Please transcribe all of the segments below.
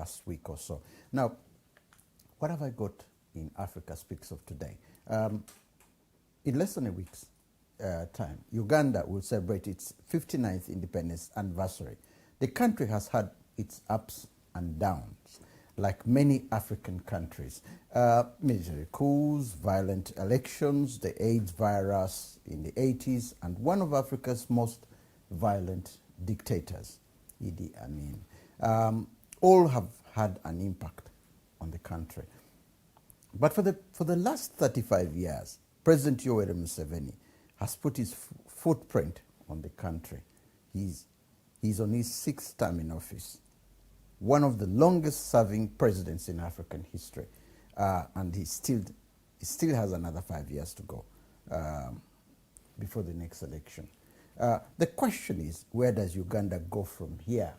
last week or so. Now, what have I got in Africa Speaks of today? In less than a week's time, Uganda will celebrate its 59th independence anniversary. The country has had its ups and downs, like many African countries. Military coups, violent elections, the AIDS virus in the 80s, and one of Africa's most violent dictators, Idi Amin. All have had an impact on the country. But for the last 35 years, President Museveni has put his footprint on the country. He's on his 6th term in office, one of the longest serving presidents in African history. And he still has another 5 years to go before the next election. The question is, where does Uganda go from here?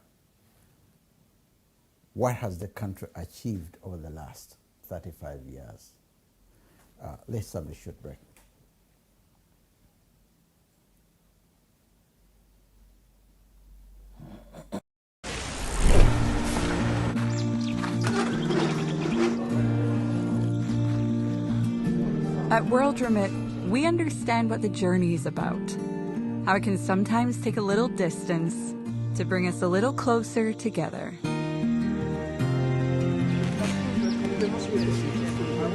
What has the country achieved over the last 35 years? Let's have a short break. At World Remit, we understand what the journey is about, how it can sometimes take a little distance to bring us a little closer together.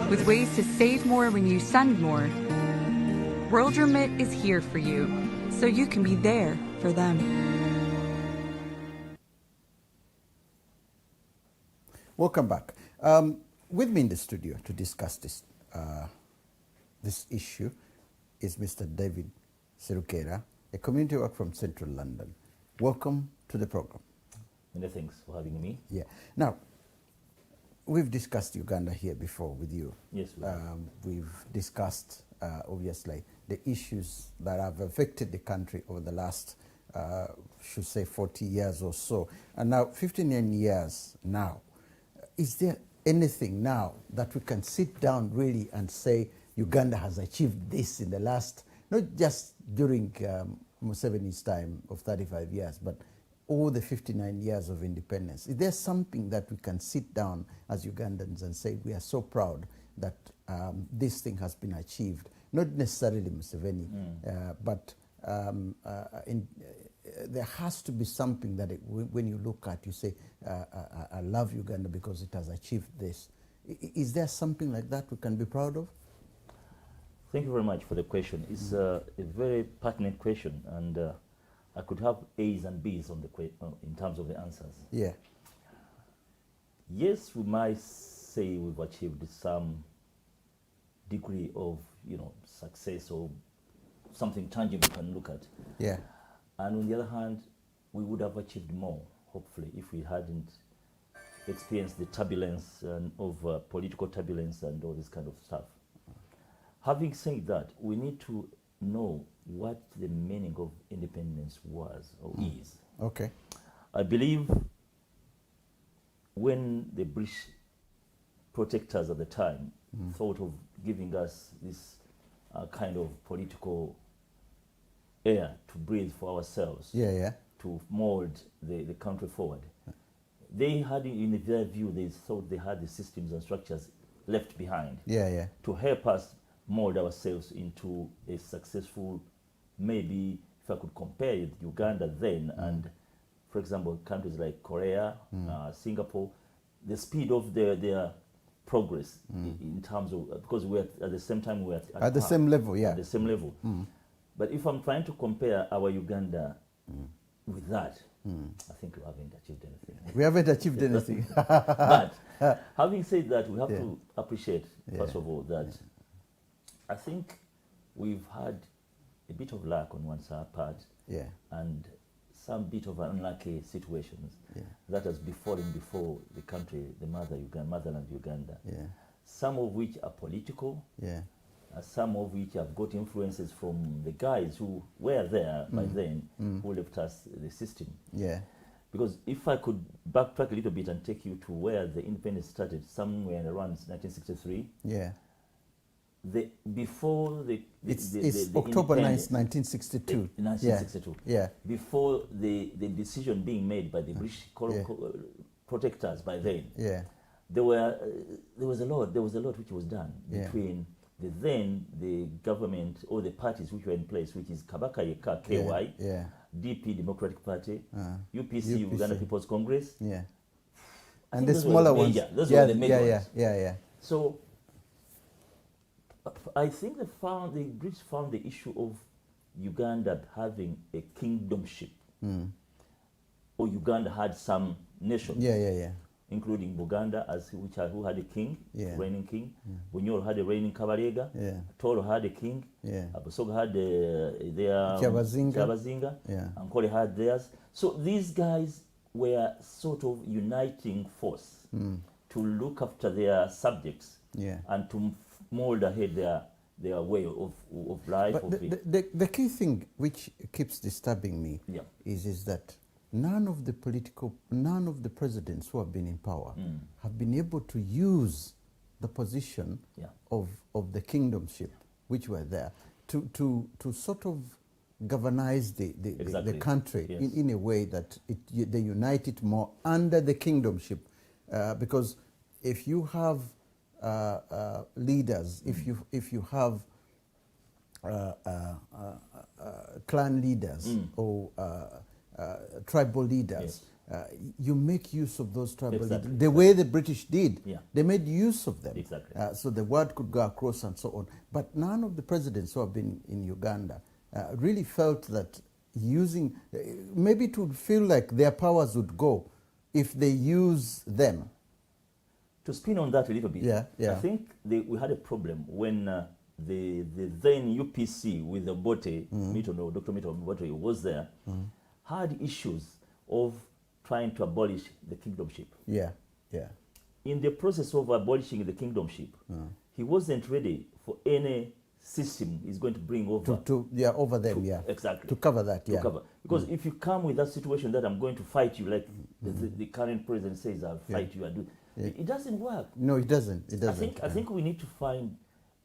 With ways to save more when you send more, World Remit is here for you, so you can be there for them. Welcome back. With me in the studio to discuss this issue is Mr. David Cerukera, a community worker from Central London. Welcome to the program. Many thanks for having me. Yeah. Now, we've discussed Uganda here before with you. Yes, we have. We've discussed, obviously, the issues that have affected the country over the last, should say, 40 years or so. And now, 59 years now, is there anything now that we can sit down really and say Uganda has achieved this in the last, not just during Museveni's time of 35 years, but all the 59 years of independence? Is there something that we can sit down as Ugandans and say we are so proud that this thing has been achieved? Not necessarily Museveni, but there has to be something that when you look at, you say, I love Uganda because it has achieved this. Is there something like that we can be proud of? Thank you very much for the question. It's a very pertinent question, and I could have A's and B's on in terms of the answers. Yeah. Yes, we might say we've achieved some degree of, success or something tangible we can look at. Yeah. And on the other hand, we would have achieved more, hopefully, if we hadn't experienced the turbulence of political turbulence and all this kind of stuff. Having said that, we need to know what the meaning of independence was or is. Okay. I believe when the British protectors at the time thought of giving us this kind of political air to breathe for ourselves, to mold the country forward, they had, in their view, they thought they had the systems and structures left behind to help us mold ourselves into a successful, maybe if I could compare it, Uganda then and, for example, countries like Korea, Singapore, the speed of their progress in terms of, because we're at the same time we're at the same level, at the same level. But if I'm trying to compare our Uganda with that, I think we haven't achieved anything. We haven't achieved anything. But having said that, we have to appreciate, first of all, that I think we've had a bit of luck on one part, and some bit of unlucky situations that has befallen before the country, the motherland Uganda. Some of which are political, some of which have got influences from the guys who were there by then, who left us the system. Because if I could backtrack a little bit and take you to where the independence started, somewhere around 1963. Before it's October 9th, 1962. 1962. Before the decision being made by the British protectors by then. Yeah. There was a lot which was done between the government or the parties which were in place, which is Kabaka Yeka, KY, DP, Democratic Party, UPC, Uganda People's Congress. Yeah. And the smaller ones. Those were the major ones. Yeah. So I think the British found the issue of Uganda having a kingdomship, or Uganda had some nations, including Buganda, who had a king, reigning king. Bunyoro had a reigning Kabalega. Toro had a king. Abusoga had their Kyabazinga. Ankole had theirs. So these guys were sort of uniting force to look after their subjects and to mold ahead their way of life. But the key thing which keeps disturbing me is that none of the presidents who have been in power have been able to use the position of the kingdomship which were there to sort of governize the country in a way that they unite it more under the kingdomship, because if you have leaders, if you have clan leaders or tribal leaders, you make use of those tribal leaders. The way the British did, they made use of them. So the word could go across and so on. But none of the presidents who have been in Uganda really felt that using, maybe it would feel like their powers would go if they use them. To spin on that a little bit, I think we had a problem when the then UPC with the Bote, Dr. Mito Bote was there, had issues of trying to abolish the kingdomship. In the process of abolishing the kingdomship, he wasn't ready for any system is going to bring over over them, exactly, to cover that, to cover. Because if you come with that situation that I'm going to fight you, like the current president says, I'll fight you and do it doesn't work. No, it doesn't. It doesn't. I think we need to find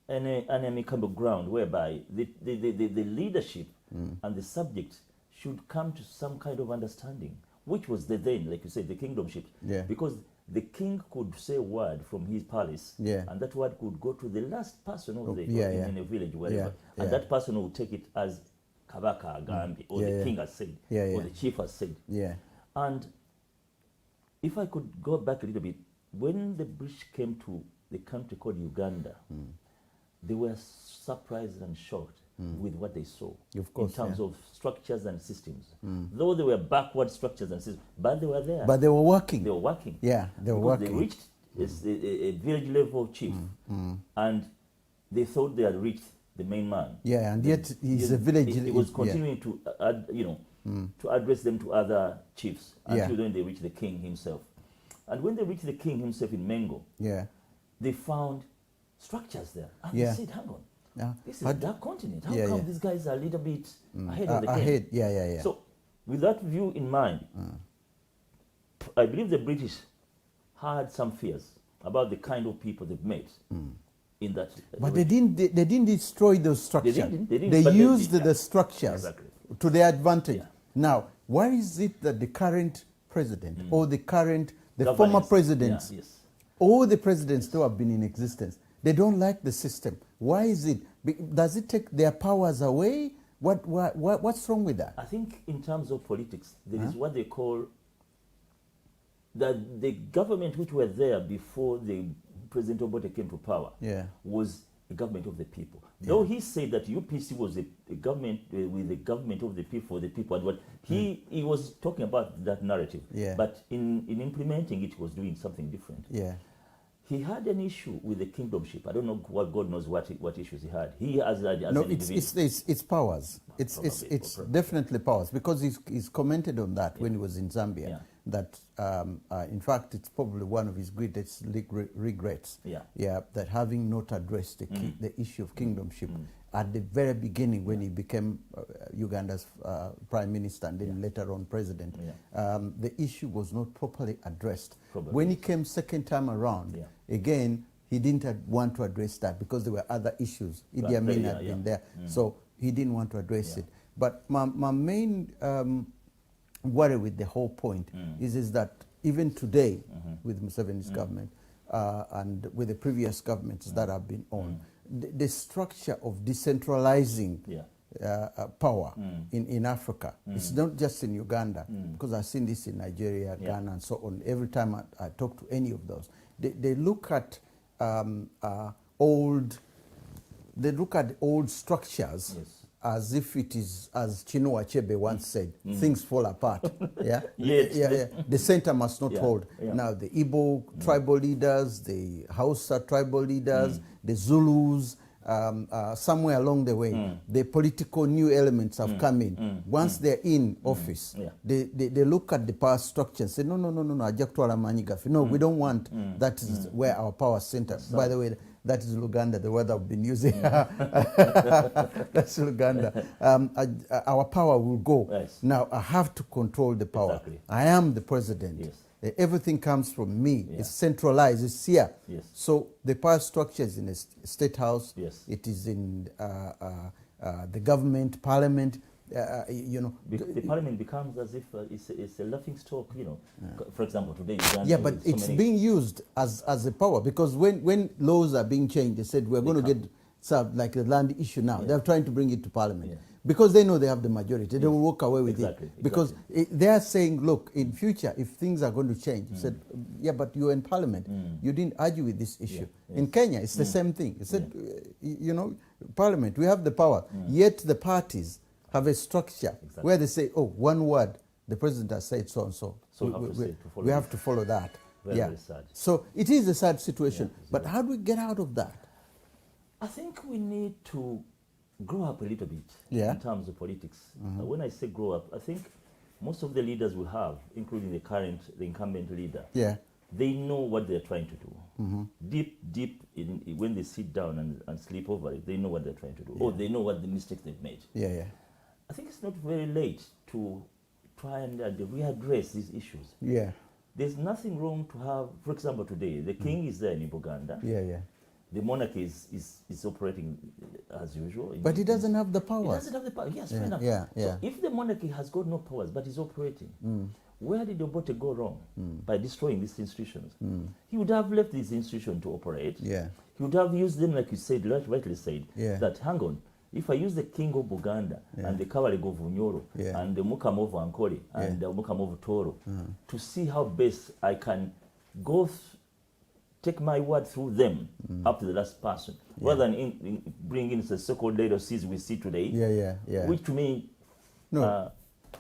an amicable ground whereby the leadership and the subject should come to some kind of understanding, which was then, like you said, the kingdomship. Because the king could say a word from his palace, and that word could go to the last person of in a village, wherever, and that person would take it as Kabaka Agambi, or the king has said, or the chief has said. And if I could go back a little bit, when the British came to the country called Uganda, they were surprised and shocked with what they saw, of course, in terms of structures and systems. Though they were backward structures and systems, but they were there. But they were working. They were working. They were working. They reached a village level chief, and they thought they had reached the main man. And yet he's a village. He was continuing to to address them to other chiefs until then they reached the king himself. And when they reached the king himself in Mengo, they found structures there. And they said, hang on, this is a dark continent. How come these guys are a little bit ahead of the king? So with that view in mind, I believe the British had some fears about the kind of people they've met in that. But they didn't destroy those structures. They used the structures to their advantage. Now, why is it that the current president or the former presidents, all the presidents who have been in existence, they don't like the system? Why is it? Does it take their powers away? What's wrong with that? I think in terms of politics, there is what they call that the government which were there before the President Obote came to power was the government of the people. Though he said that UPC was a government with the government of the people, for the people, and what he was talking about that narrative. But in implementing it, was doing something different. He had an issue with the kingdomship. I don't know what God knows what issues he had. He as no, it's powers. It's definitely powers, because he's commented on that when he was in Zambia. That in fact it's probably one of his greatest regrets. That having not addressed the issue of kingdomship at the very beginning when he became Uganda's prime minister and then later on president, the issue was not properly addressed. When he came second time around, again, he didn't want to address that because there were other issues. Idi Amin had been there, so he didn't want to address it. But my main worry with the whole point is that even today with Museveni's government and with the previous governments that have been on, the structure of decentralizing power in Africa. It's not just in Uganda, because I've seen this in Nigeria, Ghana, and so on. Every time I talk to any of those, they look at old structures as if it is, as Chinua Achebe once said, things fall apart. The center must not hold. Now the Igbo tribal leaders, the Hausa tribal leaders, the Zulus, somewhere along the way, the political new elements have come in. Once they're in office, they look at the power structure and say, no, we don't want that is where our power center. By the way, that is Uganda, the word I've been using. That's Uganda. Our power will go. Yes. Now, I have to control the power. Exactly. I am the president. Yes. Everything comes from me. It's centralized. It's here. Yes. So the power structure is in a state house. Yes. It is in the government, parliament. The parliament becomes as if it's a laughing stock, For example, today Uganda. Yeah, but it's being used as a power, because when laws are being changed, they said we're going to get served like the land issue now. They're trying to bring it to parliament because they know they have the majority. They will walk away with it because they are saying, look, in future, if things are going to change, you said, yeah, but you're in parliament. You didn't argue with this issue. In Kenya, it's the same thing. It said, parliament, we have the power, yet the parties have a structure where they say, oh, one word, the president has said so and so. So we have to follow that. Very sad. So it is a sad situation. But how do we get out of that? I think we need to grow up a little bit in terms of politics. When I say grow up, I think most of the leaders we have, including the incumbent leader, they know what they're trying to do. Deep when they sit down and sleep over it, they know what they're trying to do. Or they know what the mistakes they've made. I think it's not very late to try and readdress these issues. There's nothing wrong to have, for example, today, the king is there in Uganda. The monarchy is operating as usual. But he doesn't have the power. He doesn't have the power. Yes, fair enough. So if the monarchy has got no powers but is operating, where did Obote go wrong by destroying these institutions? He would have left these institutions to operate. He would have used them, like you said, rightly said, that hang on, if I use the king of Uganda and the Kabalego of Unyoro and the Mukam of Ankole and the Mukam of Toro to see how best I can go take my word through them up to the last person, rather than bring in the so-called LCs we see today, which to me... No,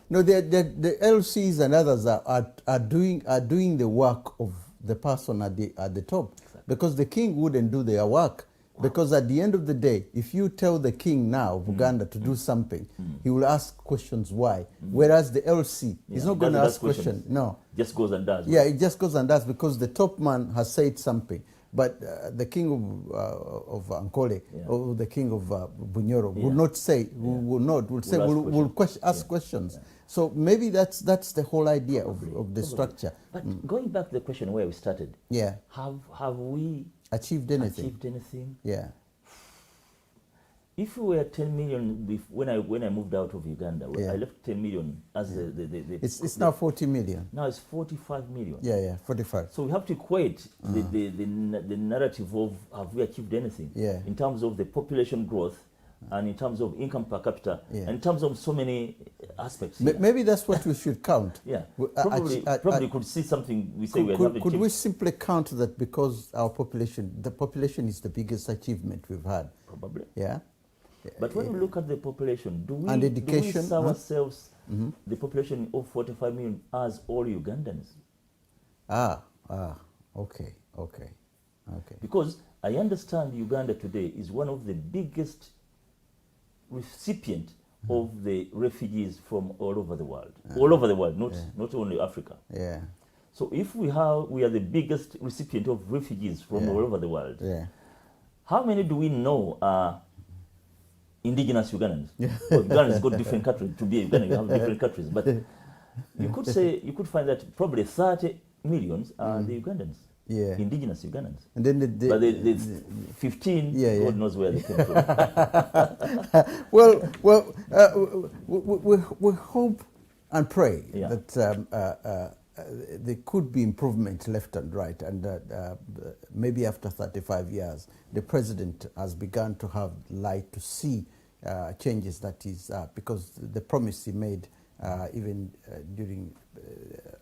the LCs and others are doing the work of the person at the top, because the king wouldn't do their work. Because at the end of the day, if you tell the king now of Uganda to do something, he will ask questions why. Whereas the LC, he's not going to ask questions. No. Just goes and does. Yeah, it just goes and does because the top man has said something. But the king of Ankole or the king of Bunyoro will not say, will ask questions. So maybe that's the whole idea of the structure. But going back to the question where we started, have we achieved anything? Yeah. If we were 10 million when I moved out of Uganda, I left 10 million as it's now 40 million. Now it's 45 million. 45. So we have to equate the narrative of have we achieved anything in terms of the population growth and in terms of income per capita and in terms of so many aspects. Maybe that's what we should count. Probably could see something we say we have achieved. Could we simply count that because the population is the biggest achievement we've had? Probably. Yeah. But when we look at the population, do we see ourselves, the population of 45 million, as all Ugandans? Okay. Because I understand Uganda today is one of the biggest recipient of the refugees from all over the world. All over the world, not only Africa. So if we are the biggest recipient of refugees from all over the world, how many do we know are indigenous Ugandans? Well, Uganda has got different countries. To be Uganda, you have different countries. But you could find that probably 30 millions are the Ugandans. Indigenous Ugandans. And then the 15, God knows where they came from. We hope and pray that there could be improvement left and right, and maybe after 35 years, the president has begun to have light to see changes that is, because the promise he made even during,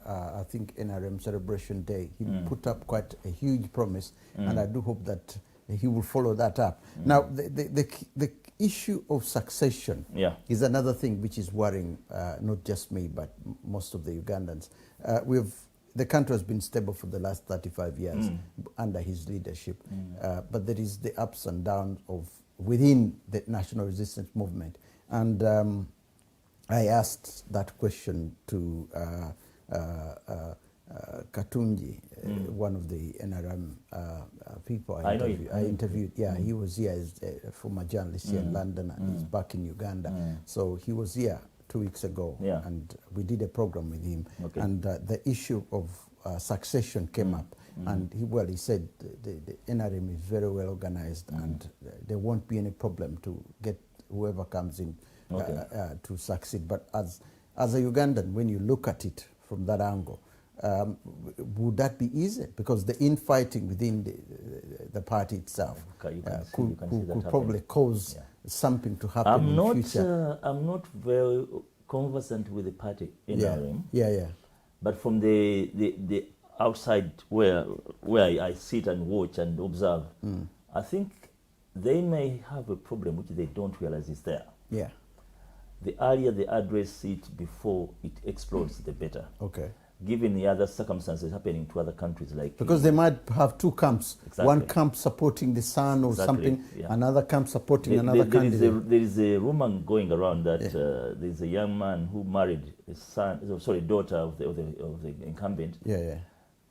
I think, NRM Celebration Day, he put up quite a huge promise, and I do hope that he will follow that up. Now, the issue of succession is another thing which is worrying not just me, but most of the Ugandans. The country has been stable for the last 35 years under his leadership, but there is the ups and downs of within the national resistance movement. And I asked that question to Katunji, one of the NRM people I interviewed. Yeah, he was here as a former journalist here in London, and he's back in Uganda. So he was here 2 weeks ago, and we did a program with him. And the issue of succession came up. And he said the NRM is very well organized, and there won't be any problem to get whoever comes in to succeed. But as a Ugandan, when you look at it from that angle, would that be easy? Because the infighting within the party itself could probably cause something to happen in the future. I'm not very conversant with the party NRM. Yeah. But from the outside where I sit and watch and observe, I think they may have a problem which they don't realize is there. Yeah. The earlier they address it before it explodes, the better. Okay. Given the other circumstances happening to other countries, like because they might have two camps. One camp supporting the son or something, another camp supporting another candidate. There is a rumor going around that there is a young man who married a daughter of the incumbent.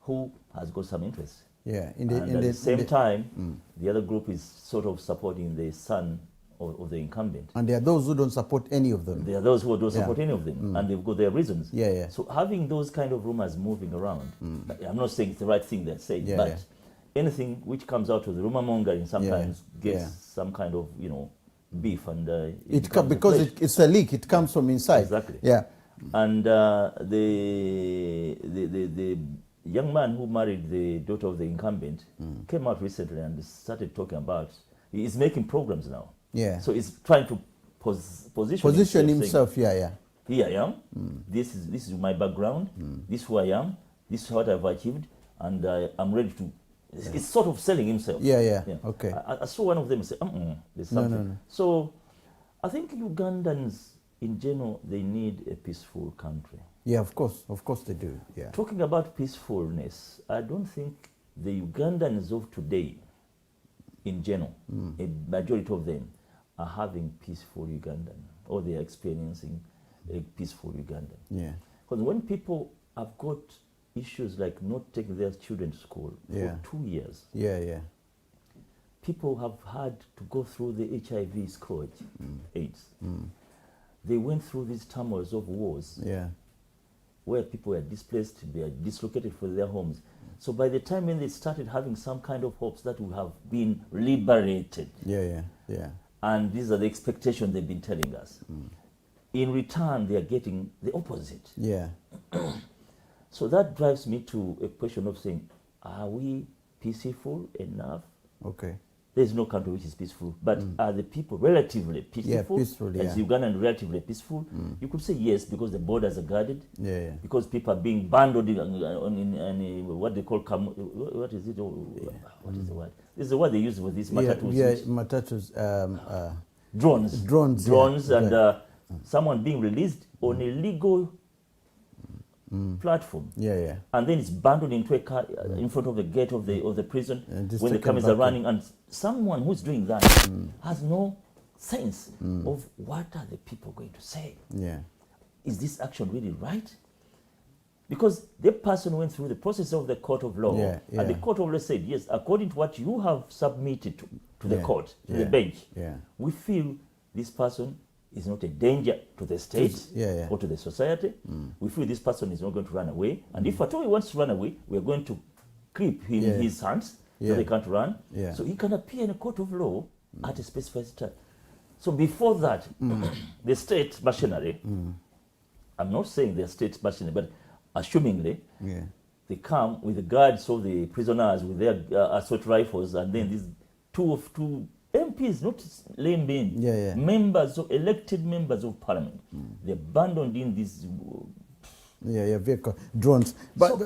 Who has got some interest. At the same time, the other group is sort of supporting the son of the incumbent. And there are those who don't support any of them. There are those who don't support any of them, and they've got their reasons. So having those kind of rumors moving around, I'm not saying it's the right thing they're saying, but anything which comes out of the rumor mongering sometimes gets some kind of, beef, and because it's a leak, it comes from inside. Exactly. Yeah. And the young man who married the daughter of the incumbent came out recently and started talking about, he's making programs now. So he's trying to position himself. Saying, here I am. This is my background. This is who I am. This is what I've achieved, and I'm ready to. It's sort of selling himself. Okay. I saw one of them say, "There's something." No. So, I think Ugandans in general, they need a peaceful country. Yeah, of course they do. Yeah. Talking about peacefulness, I don't think the Ugandans of today, in general, a majority of them are having peaceful Ugandan, or they are experiencing a peaceful Ugandan. Yeah. Because when people have got issues like not taking their children to school for 2 years, people have had to go through the HIV scourge, AIDS. They went through these turmoils of wars, where people are displaced, they are dislocated from their homes. So by the time when they started having some kind of hopes that we have been liberated, and these are the expectations they've been telling us, in return they are getting the opposite. So that drives me to a question of saying, are we peaceful enough? Okay. There's no country which is peaceful, but are the people relatively peaceful? As Ugandan relatively peaceful? You could say yes, because the borders are guarded. Because people are being bundled in what they call what is it? What is the word? This is the word they use with these matatus. Matatus. Drones, and someone being released on a legal platform, and then it's bundled into a car in front of the gate of the prison when the cameras are running, and someone who's doing that has no sense of what are the people going to say. Is this action really right? Because the person went through the process of the court of law, and the court of law said, yes, according to what you have submitted to the court, to the bench, we feel this person is not a danger to the state or to the society. We feel this person is not going to run away. And if at all he wants to run away, we are going to clip him his hands so they can't run. So he can appear in a court of law at a specified time. So before that, the state machinery, I'm not saying the state machinery, but assumingly, they come with the guards of the prisoners with their assault rifles, and then these two MPs, not laymen, members of elected members of parliament, they abandoned in these vehicle drones. But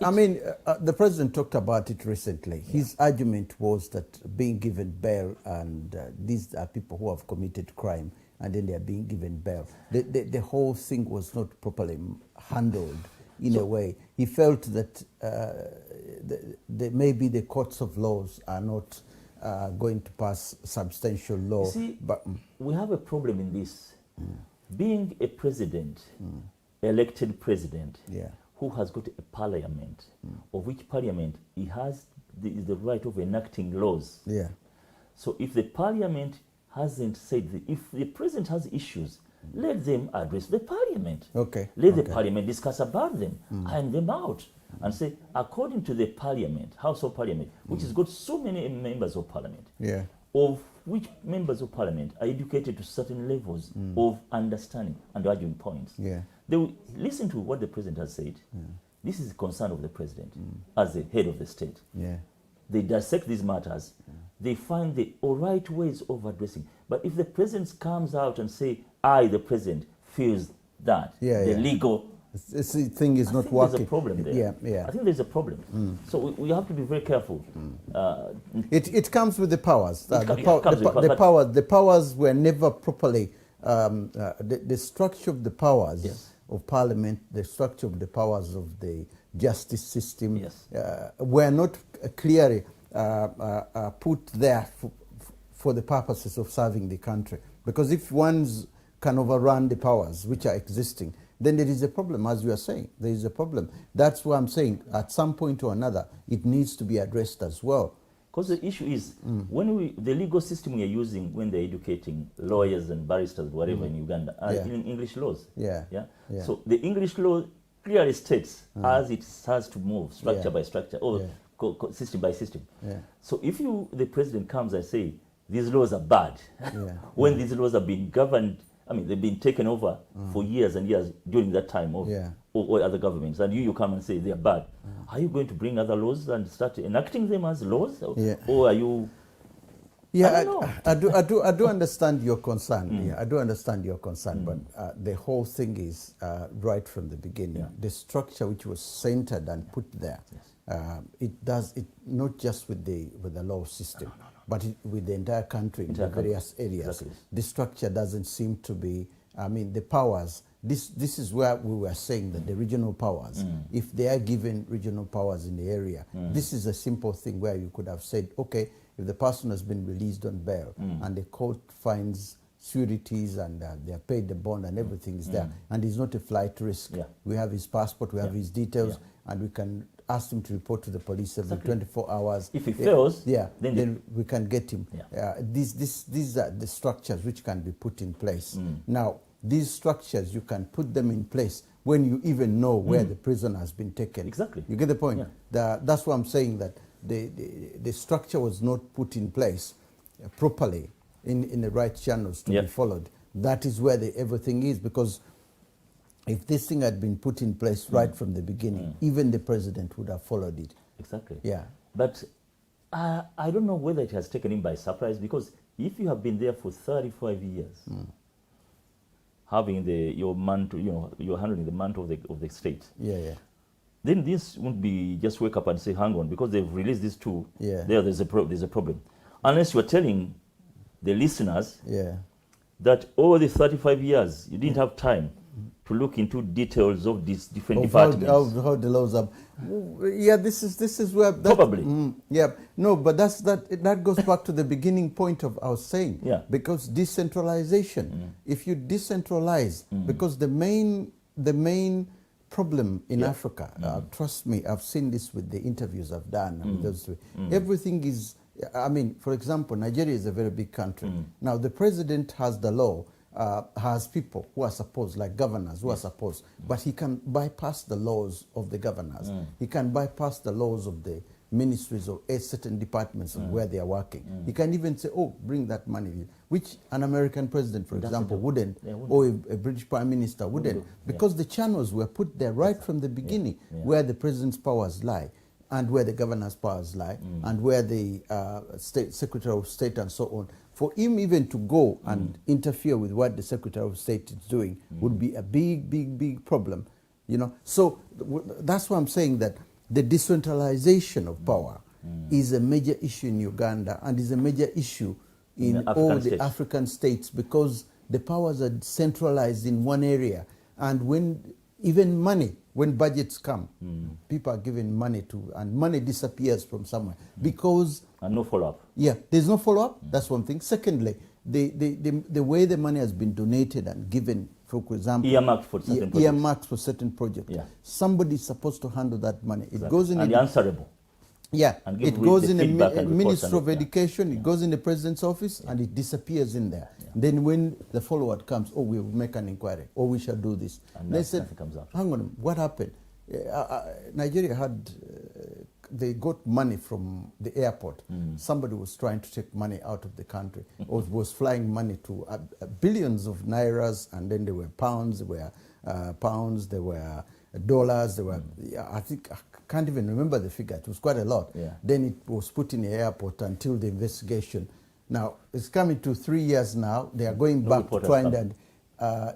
I mean, the president talked about it recently. His argument was that being given bail, and these are people who have committed crime, and then they are being given bail. The whole thing was not properly handled in a way. He felt that maybe the courts of laws are not going to pass substantial law. You see, but we have a problem in this. Being a president, elected president, who has got a parliament, of which parliament he has the right of enacting laws. So if the parliament hasn't said, if the president has issues, let them address the parliament. Let the parliament discuss about them, iron them out, and say, according to the parliament, House of Parliament, which has got so many members of parliament, of which members of parliament are educated to certain levels of understanding and arguing points. They will listen to what the president has said. This is the concern of the president as the head of the state. They dissect these matters. They find the all right ways of addressing. But if the president comes out and say, I, the president, feels that the legal this thing is not working, there's a problem there. I think there's a problem. So we have to be very careful. It comes with the powers. The powers were never properly the structure of the powers of parliament, the structure of the powers of the justice system were not clearly put there for the purposes of serving the country. Because if ones can overrun the powers which are existing, then there is a problem, as you are saying. There is a problem. That's why I'm saying at some point or another, it needs to be addressed as well. Because the issue is, when the legal system we are using when they're educating lawyers and barristers, whatever, in Uganda, are in English laws. So the English law clearly states as it has to move, structure by structure, or system by system. So if the president comes and say, these laws are bad, when these laws have been governed, I mean, they've been taken over for years and years during that time of or other governments, and you come and say they are bad. Are you going to bring other laws and start enacting them as laws, or are you? I do understand your concern. I do understand your concern, but the whole thing is right from the beginning. The structure which was centered and put there, it does it not just with the law system, but with the entire country in the various areas. The structure doesn't seem to be. I mean, the powers. This is where we were saying that the regional powers, if they are given regional powers in the area, this is a simple thing where you could have said, okay, if the person has been released on bail and the court finds sureties and they are paid the bond and everything is there, and he's not a flight risk. We have his passport, we have his details, and we can ask him to report to the police every 24 hours. If he fails, then we can get him. These are the structures which can be put in place. Now, these structures, you can put them in place when you even know where the prisoner has been taken. You get the point? That's why I'm saying that the structure was not put in place properly in the right channels to be followed. That is where everything is, because if this thing had been put in place right from the beginning, even the president would have followed it. But I don't know whether it has taken him by surprise, because if you have been there for 35 years, having your mantle, you're handling the mantle of the state. Then this won't be just wake up and say, hang on, because they've released these two. There's a problem. Unless you're telling the listeners that all the 35 years you didn't have time to look into details of these different departments. How the laws are. This is where probably. No, but that goes back to the beginning point of our saying. Because decentralization. If you decentralize, because the main problem in Africa, trust me, I've seen this with the interviews I've done. With those three. Everything is. I mean, for example, Nigeria is a very big country. Now, the president has the law. Has people who are supposed, like governors, who are supposed, but he can bypass the laws of the governors. He can bypass the laws of the ministries or certain departments of where they are working. He can even say, oh, bring that money, which an American president, for example, wouldn't, or a British prime minister wouldn't, because the channels were put there right from the beginning, where the president's powers lie, and where the governor's powers lie, and where the Secretary of State and so on. For him even to go and interfere with what the Secretary of State is doing would be a big, big, big problem. You know, so that's why I'm saying that the decentralization of power is a major issue in Uganda and is a major issue in all the African states, because the powers are centralized in one area. And when even money, when budgets come, people are given money to, and money disappears from somewhere because... And no follow-up. Yeah, there's no follow-up. That's one thing. Secondly, the way the money has been donated and given, for example, earmarked for certain projects. Earmarked for certain projects. Yeah. Somebody is supposed to handle that money. It goes in and answerable. Yeah, it goes in a Ministry of Education, it goes in the President's office, and it disappears in there. Yeah. Then when the follow-up comes, oh, we'll make an inquiry, or we shall do this. And they said, comes out. Hang on, what happened? Nigeria had, they got money from the airport. Somebody was trying to take money out of the country, or was flying money to billions of nairas, and then there were pounds, there were dollars, there were, I think, I can't even remember the figure, it was quite a lot. Yeah. Then it was put in the airport until the investigation. Now, it's coming to 3 years now, they are going back to try and,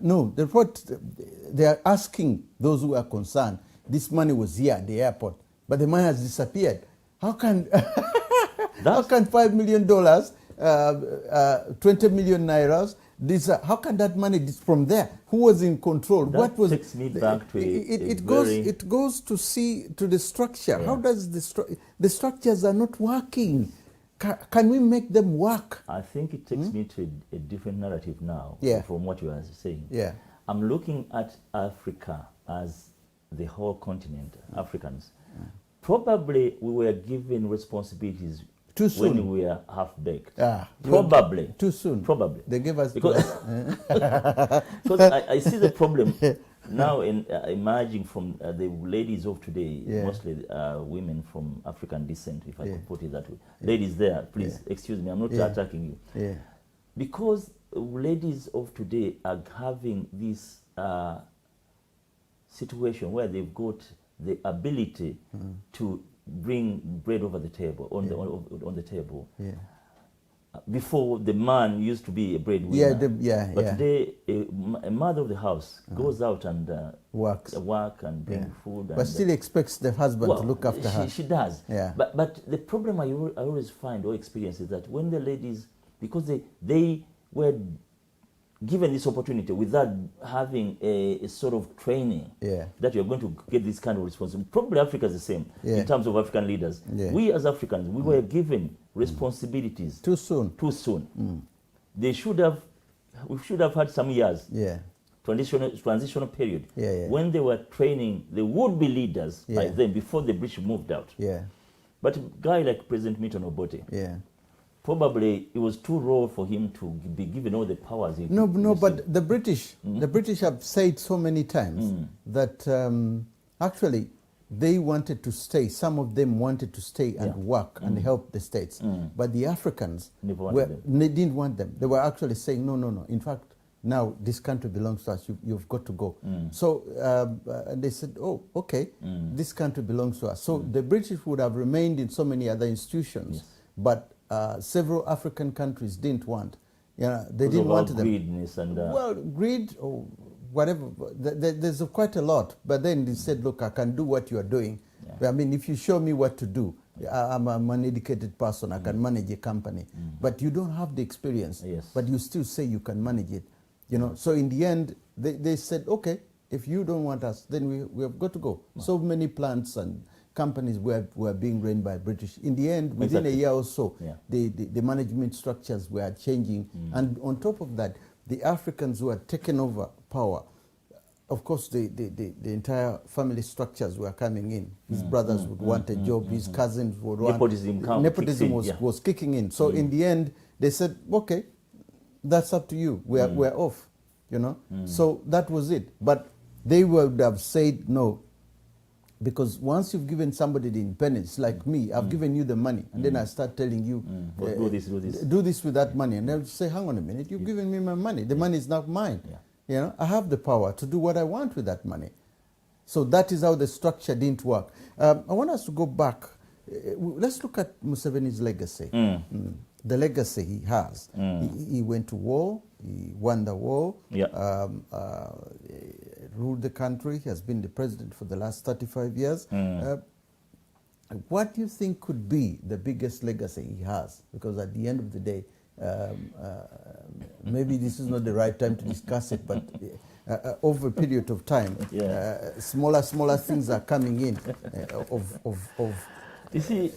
no, the report, they are asking those who are concerned, this money was here at the airport, but the money has disappeared. How can, how can $5 million, 20 million nairas, how can that money from there? Who was in control? That what was takes me back to it goes to see to the structure. Yeah. How does the structures are not working? Can we make them work? I think it takes me to a different narrative now from what you are saying. Yeah. I'm looking at Africa as the whole continent, Africans. Probably we were given responsibilities too soon. When we were half-baked. Probably. Too soon. Probably. They gave us... Because I see the problem now emerging from the ladies of today, mostly women from African descent, if I could put it that way. Ladies there, please, excuse me, I'm not attacking you. Because ladies of today are having this situation where they've got the ability to bring bread over the table, on the table. Yeah. Before, the man used to be a breadwinner. But today, a mother of the house goes out and work and bring food. But still expects the husband to look after her. She does. Yeah. But the problem I always find or experience is that when the ladies, because they were given this opportunity without having a sort of training that you're going to get this kind of responsibility. Probably Africa is the same in terms of African leaders. We as Africans, we were given responsibilities too soon. We should have had some years, transitional period, when they were training the would-be leaders by then, before the British moved out. But a guy like President Milton Obote, probably it was too raw for him to be given all the powers. But the British have said so many times that actually they wanted to stay. Some of them wanted to stay and work and help the states. But the Africans didn't want them. They were actually saying, no. In fact, now this country belongs to us. You've got to go. So they said, oh, okay, this country belongs to us. So the British would have remained in so many other institutions, but several African countries didn't want. They didn't want them. Greediness and greed or whatever. There's quite a lot. But then they said, look, I can do what you are doing. I mean, if you show me what to do, I'm an educated person. I can manage a company. But you don't have the experience. But you still say you can manage it. So in the end, they said, okay, if you don't want us, then we have got to go. So many plants and companies were being run by British. In the end, within a year or so, the management structures were changing. And on top of that, the Africans who had taken over power, of course, the entire family structures were coming in. His brothers would want a job, his cousins would want... Nepotism was kicking in. So in the end, they said, okay, that's up to you. We're off, So that was it. But they would have said, no, Because once you've given somebody the independence, like me, I've given you the money, and then I start telling you, do this with that money. And they'll say, hang on a minute, you've given me my money. The money is not mine. Yeah. You know, I have the power to do what I want with that money. So that is how the structure didn't work. I want us to go back. Let's look at Museveni's legacy. The legacy he has. He went to war. He won the war. Yeah. Ruled the country. He has been the president for the last 35 years. What do you think could be the biggest legacy he has? Because at the end of the day, maybe this is not the right time to discuss it, but over a period of time, smaller things are coming in You see,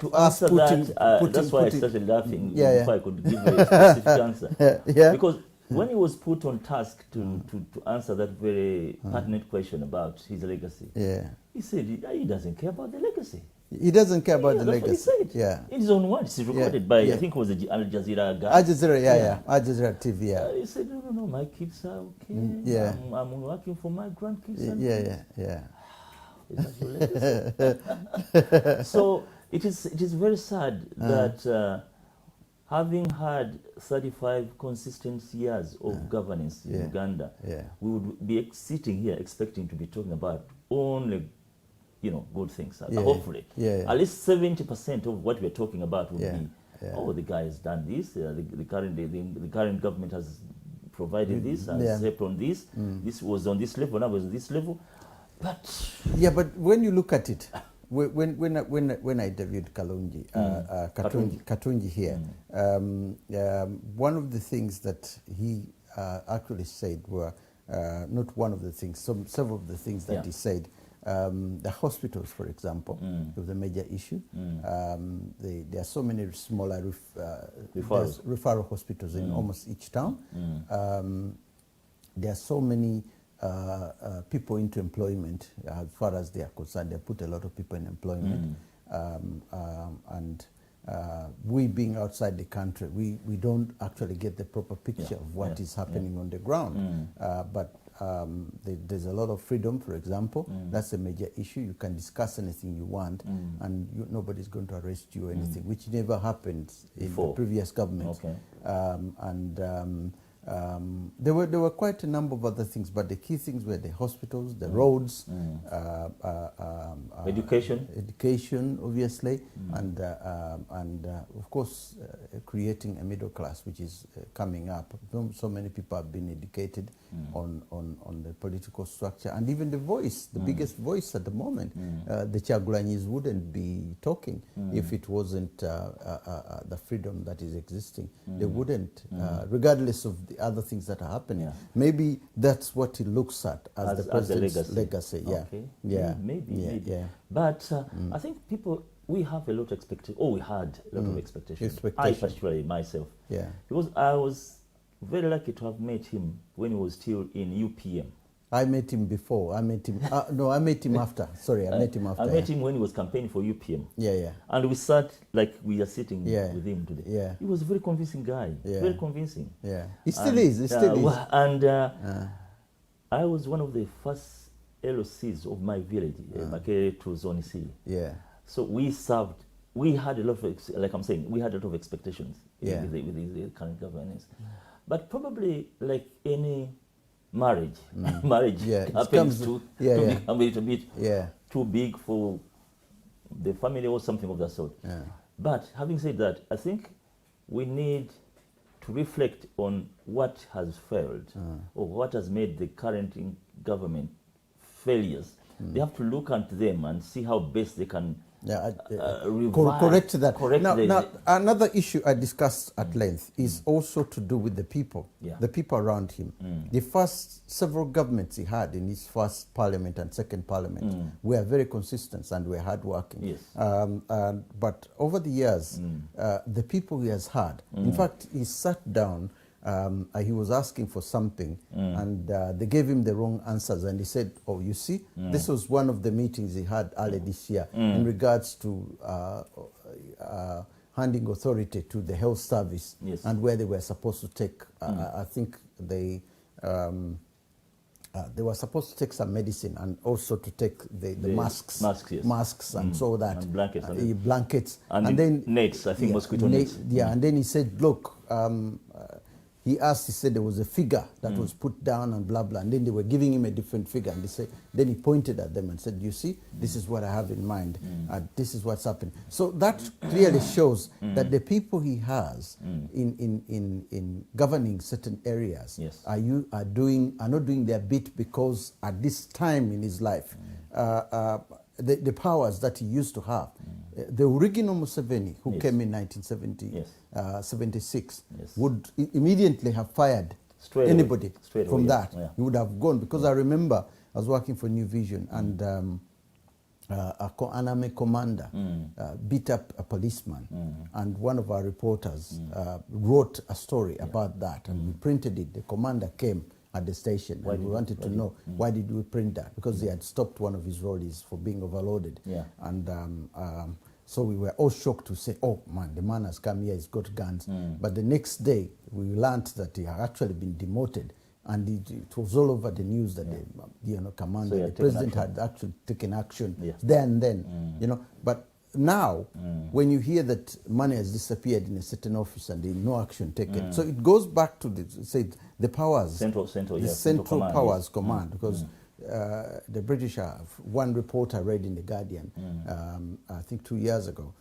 to answer that's why I started laughing before I could give a specific answer. Because when he was put on task to answer that very pertinent question about his legacy, he said he doesn't care about the legacy. He doesn't care about the legacy. That's what he said. In his own words, it's recorded by, I think it was Al Jazeera guy. Al Jazeera, Al Jazeera TV, he said, no, my kids are okay. I'm working for my grandkids. Is that your legacy? So it is very sad that having had 35 consistent years of governance in Uganda, we would be sitting here expecting to be talking about only good things. Hopefully, at least 70% of what we're talking about would be, the guy has done this. The current government has provided this and helped on this. This was on this level. Now was on this level. But when you look at it, when I interviewed Katunji here, one of the things that he actually said were not one of the things, several of the things that he said. The hospitals, for example, was a major issue. There are so many smaller referral hospitals in almost each town. There are so many people into employment as far as they are concerned. They put a lot of people in employment. And we being outside the country, we don't actually get the proper picture of what is happening on the ground. But there's a lot of freedom, for example. That's a major issue. You can discuss anything you want, and nobody's going to arrest you or anything, which never happened in the previous government. There were quite a number of other things, but the key things were the hospitals, the roads, education, obviously, and of course creating a middle class, which is coming up. So many people have been educated on the political structure, and even the voice, the biggest voice at the moment. The Chagulanyis wouldn't be talking if it wasn't the freedom that is existing. They wouldn't, regardless of the other things that are happening.Maybe that's what he looks at as the president's legacy. Maybe. But I think we have a lot of expectations. We had a lot of expectations. I particularly myself. Because I was very lucky to have met him when he was still in UPM. I met him before. I met him. I met him after. Sorry, I met him after. I met him when he was campaigning for UPM. And we sat like we are sitting with him today. He was a very convincing guy. Very convincing. He still is. He still is. And I was one of the first LOCs of my village, Makere to Zone C. So we had a lot of, like I'm saying, we had a lot of expectations with the current governance. But probably like any marriage happens to become a little bit too big for the family or something of that sort. But having said that, I think we need to reflect on what has failed or what has made the current government failures. They have to look at them and see how best they can correct that. Now, another issue I discussed at length is also to do with the people around him. The first several governments he had in his first parliament and second parliament were very consistent and were hardworking. But over the years, the people he has had, in fact, he sat down. He was asking for something, and they gave him the wrong answers, and he said, "Oh, you see, this was one of the meetings he had earlier this year in regards to handing authority to the health service and where they were supposed to take. I think they they were supposed to take some medicine and also to take the masks, yes. masks and so that and blankets, blankets, and then nets. I think mosquito nets. Yeah, and then he said, look. He said there was a figure that was put down and blah, blah. And then they were giving him a different figure. And then he pointed at them and said, you see, this is what I have in mind. This is what's happening. So that clearly shows that the people he has in governing certain areas are not doing their bit, because at this time in his life, the powers that he used to have, the original Museveni, who came in 1976, would immediately have fired anybody from that. He would have gone, because I remember I was working for New Vision, and an army commander beat up a policeman, and one of our reporters wrote a story about that, and we printed it. The commander came at the station, and we wanted to know why did we print that, because he had stopped one of his rollies for being overloaded. And so we were all shocked to say, oh man, the man has come here, he's got guns. But the next day we learned that he had actually been demoted, and it was all over the news that the commander, the president had actually taken action there and then. But now, when you hear that money has disappeared in a certain office and no action taken, so it goes back to the powers, Central Powers Command, because the British have, one reporter read in The Guardian, I think 2 years ago,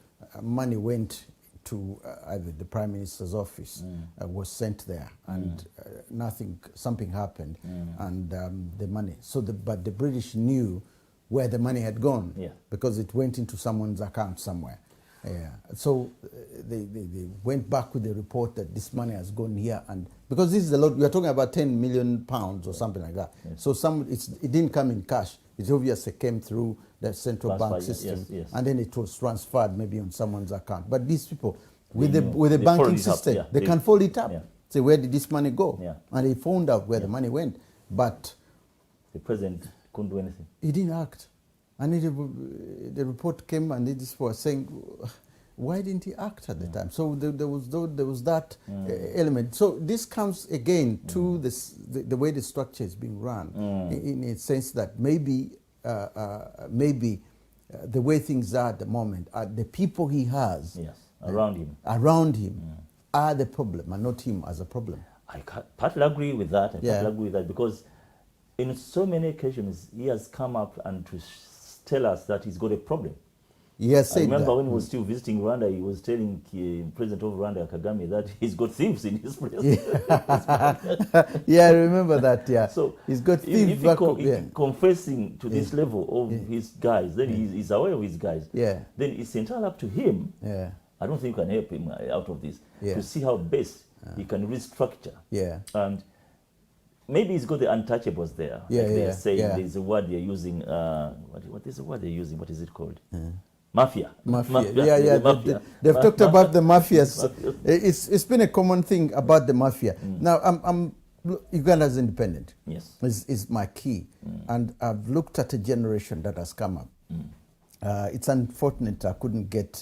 money went to either the Prime Minister's office, was sent there, and something happened, and the money. But the British knew where the money had gone, because it went into someone's account somewhere. So they went back with the report that this money has gone here, and because this is a lot, we are talking about 10 million pounds or something like that. So it didn't come in cash. It obviously came through the central bank system, and then it was transferred maybe on someone's account. But these people, with the banking system, they can fold it up. Say, where did this money go? And they found out where the money went. But the president couldn't do anything. He didn't act. And the report came, and this was saying, why didn't he act at the time? So there was that element. So this comes again to the way the structure is being run, in a sense that maybe the way things are at the moment, the people he has around him are the problem, and not him as a problem. I partly agree with that. Because in so many occasions he has come up and to tell us that he's got a problem. Yes, I remember when he was still visiting Rwanda, he was telling President of Rwanda, Kagame, that he's got thieves in his place. Yeah, I remember that, So he's got thieves. If confessing to this level of his guys, then he's aware of his guys. Then it's entirely up to him. I don't think we can help him out of this, to see how best he can restructure. And maybe he's got the untouchables there. They're saying there's a word they're using. What is the word they're using? What is it called? Mafia. Mafia. They've talked about the mafias. It's been a common thing about the mafia. Now, Uganda's independent. Is my key. And I've looked at a generation that has come up. It's unfortunate I couldn't get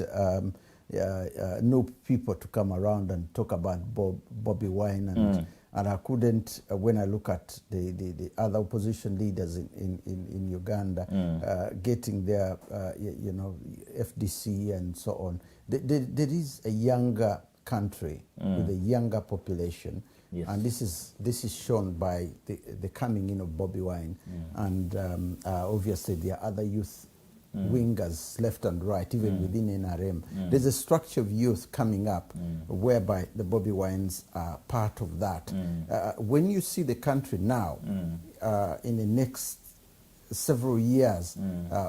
new people to come around and talk about Bobby Wine, and I couldn't, when I look at the other opposition leaders in Uganda, getting their, FDC and so on. There is a younger country with a younger population, and this is shown by the coming in of Bobby Wine, and obviously there are other youth wingers left and right, even within NRM. There's a structure of youth coming up whereby the Bobby Wines are part of that. When you see the country now, in the next several years,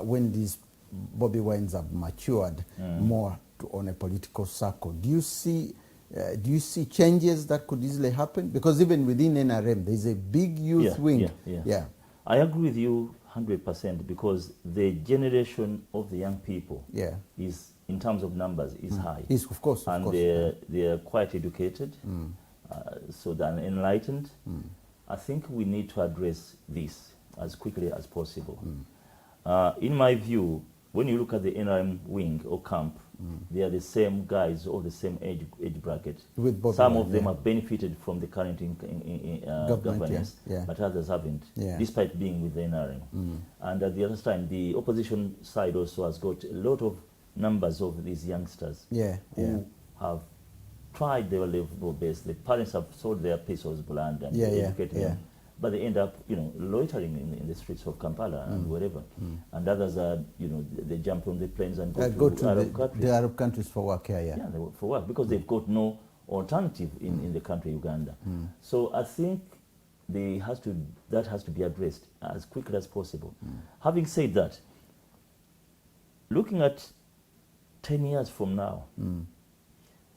when these Bobby Wines have matured more on a political circle, do you see changes that could easily happen? Because even within NRM, there's a big youth wing. I agree with you 100%, because the generation of the young people is, in terms of numbers, is high. Of course. They're quite educated, so they're enlightened. I think we need to address this as quickly as possible. In my view, when you look at the NRM wing or camp, They are the same guys or the same age bracket. With Bobby Some Wine, of them have benefited from the current governance, but others haven't, despite being with the NRM. And at the other time, the opposition side also has got a lot of numbers of these youngsters who have tried their level best. The parents have sold their piece of land and educated them, but they end up, loitering in the streets of Kampala and wherever. And others are, they jump from the planes and go to Arab countries. The Arab countries for work, Yeah, for work, because they've got no alternative in the country, Uganda. So I think that has to be addressed as quickly as possible. Having said that, looking at 10 years from now,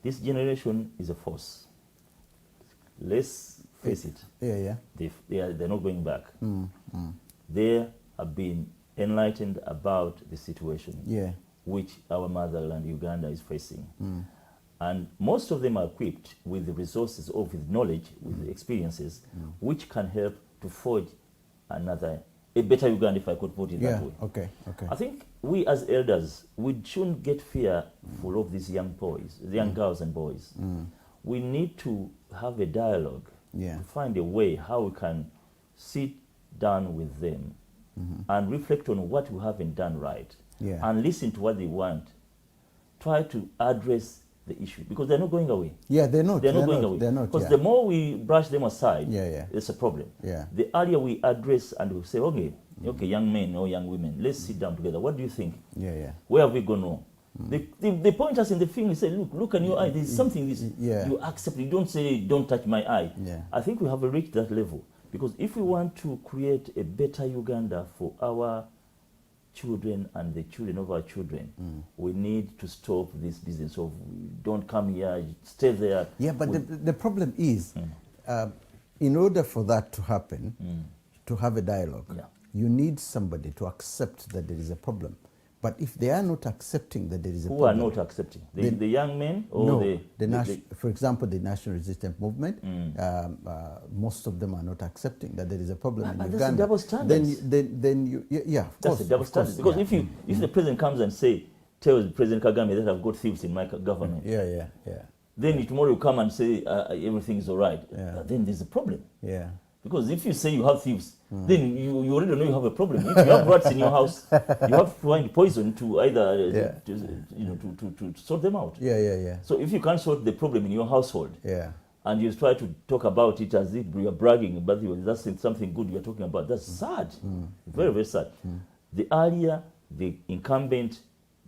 this generation is a force. Let's face it. They're not going back. They have been enlightened about the situation which our motherland, Uganda, is facing. And most of them are equipped with the resources or with knowledge, with the experiences, which can help to forge a better Uganda, if I could put it that way. Okay. I think we as elders, we shouldn't get fearful of these young boys, the young girls and boys. We need to have a dialogue to find a way how we can sit down with them and reflect on what we haven't done right and listen to what they want. Try to address the issue, because they're not going away. They're not going away. Because the more we brush them aside, it's a problem. The earlier we address and we say, okay, young men or young women, let's sit down together. What do you think? Where have we gone wrong? They point us in the finger and say, look in your eye, there's something you accept. You don't say, don't touch my eye. I think we have reached that level, because if we want to create a better Uganda for our children and the children of our children, we need to stop this business of don't come here, stay there. But the problem is, in order for that to happen, to have a dialogue, you need somebody to accept that there is a problem. But if they are not accepting that there is a problem... Who are not accepting? The young men? Or for example, the National Resistance Movement, most of them are not accepting that there is a problem in Uganda. That's a double standard. Then of course. That's a double standard. Because if the president comes and tells President Kagame that I've got thieves in my government, then tomorrow you come and say everything is all right, then there's a problem. Because if you say you have thieves, then you already know you have a problem. If you have rats in your house, you have to find poison to either to sort them out. So if you can't sort the problem in your household, and you try to talk about it as if you are bragging, but that's something good you are talking about, that's sad. Very, very sad. The earlier the incumbent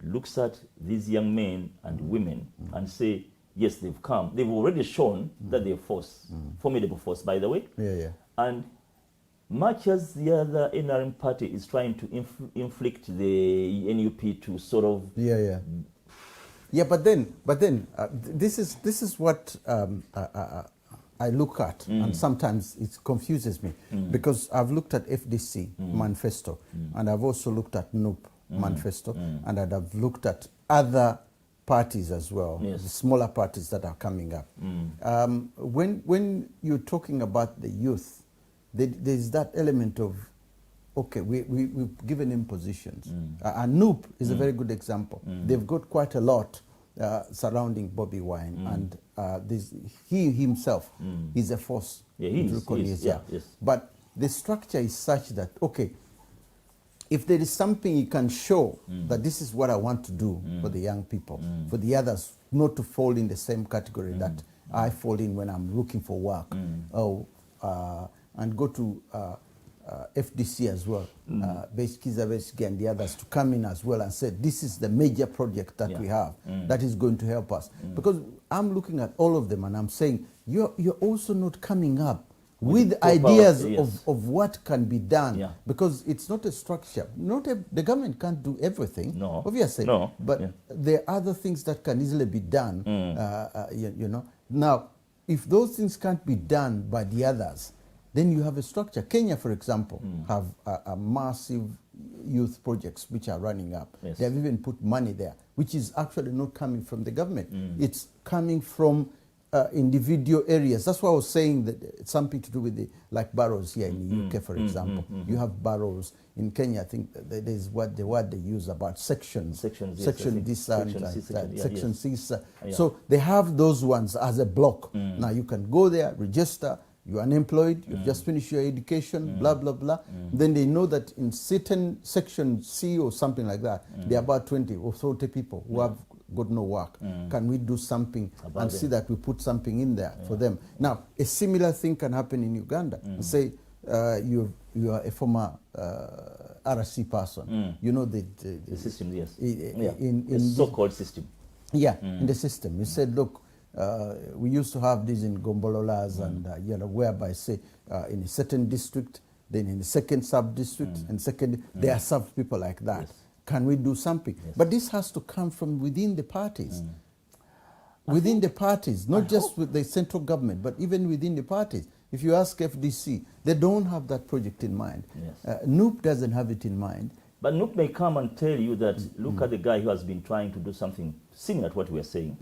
looks at these young men and women and say, yes, they've come. They've already shown that they're force, formidable force, by the way. And much as the other NRM party is trying to inflict the NUP to sort of... but then this is what I look at, and sometimes it confuses me, because I've looked at FDC manifesto, and I've also looked at NUP manifesto, and I've looked at other parties as well, the smaller parties that are coming up. When you're talking about the youth, there's that element of, okay, we've given him positions. And NUP is a very good example. They've got quite a lot surrounding Bobby Wine, and he himself is a force. But the structure is such that, okay, if there is something you can show that this is what I want to do for the young people, for the others not to fall in the same category that I fall in when I'm looking for work, and go to FDC as well, Kiza and the others to come in as well and say, this is the major project that we have that is going to help us. Because I'm looking at all of them and I'm saying, you're also not coming up with ideas of what can be done, because it's not a structure. The government can't do everything, obviously, but there are other things that can easily be done. Now, if those things can't be done by the others, then you have a structure. Kenya, for example, have a massive youth projects which are running up. They have even put money there, which is actually not coming from the government. It's coming from individual areas. That's why I was saying that it's something to do with the, like boroughs here in the UK, for example. You have boroughs. In Kenya, I think that is what the word they use about sections. Sections, yes, section this and section C. Yeah. So they have those ones as a block. Now you can go there, register, you're unemployed, you've just finished your education, blah, blah, blah. Then they know that in certain section C or something like that, there are about 20 or 30 people who have got no work. Can we do something about and see that we put something in there for them? Now, a similar thing can happen in Uganda. Say you are a former RC person. You know the system, yes. In the so-called system. Yeah, in the system. You said, look, we used to have these in Gombololas and, you know, whereby, say, in a certain district, then in the second sub-district, and second, there are sub-people like that. Yes. Can we do something? Yes. But this has to come from within the parties. Within the parties, not just with the central government, but even within the parties. If you ask FDC, they don't have that project in mind. Yes. NUP doesn't have it in mind. But NUP may come and tell you that, look at the guy who has been trying to do something similar to what we are saying.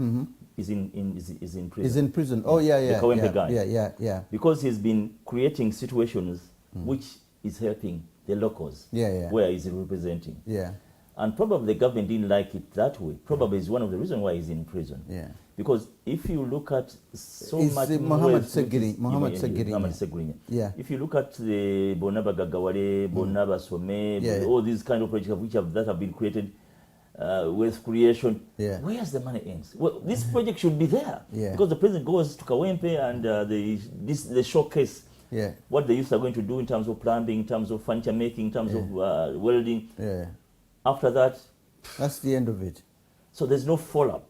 Is in prison. He's in prison. Oh, yeah. The Kawempe guy. Yeah. Because he's been creating situations which is helping the locals where he's representing. Yeah. And probably the government didn't like it that way. Probably is one of the reasons why he's in prison. Yeah. Because if you look at so it's much... Mohamed Segiri. Yeah. If you look at the Bonaba Gagawale, Bonaba Some, all these kind of projects that have been created, wealth creation, where's the money ends? Well, this project should be there. Because the president goes to Kawempe and the showcase what the youth are going to do in terms of plumbing, in terms of furniture making, in terms of welding. After that, that's the end of it. So there's no follow-up.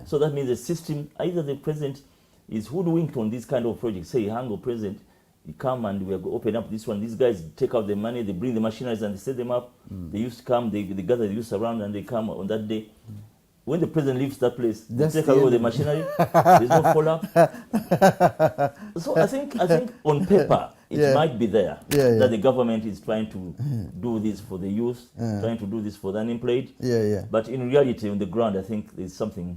So that means the system, either the president is hoodwinked on this kind of project. Say, Hango president, you come and we are going to open up this one. These guys take out the money, they bring the machineries and they set them up. They used to come, they gather the youth around and they come on that day. When the president leaves that place, they take away the machinery. There's no follow-up. So I think on paper, it might be there that the government is trying to do this for the youth, trying to do this for the unemployed. But in reality, on the ground, I think there's something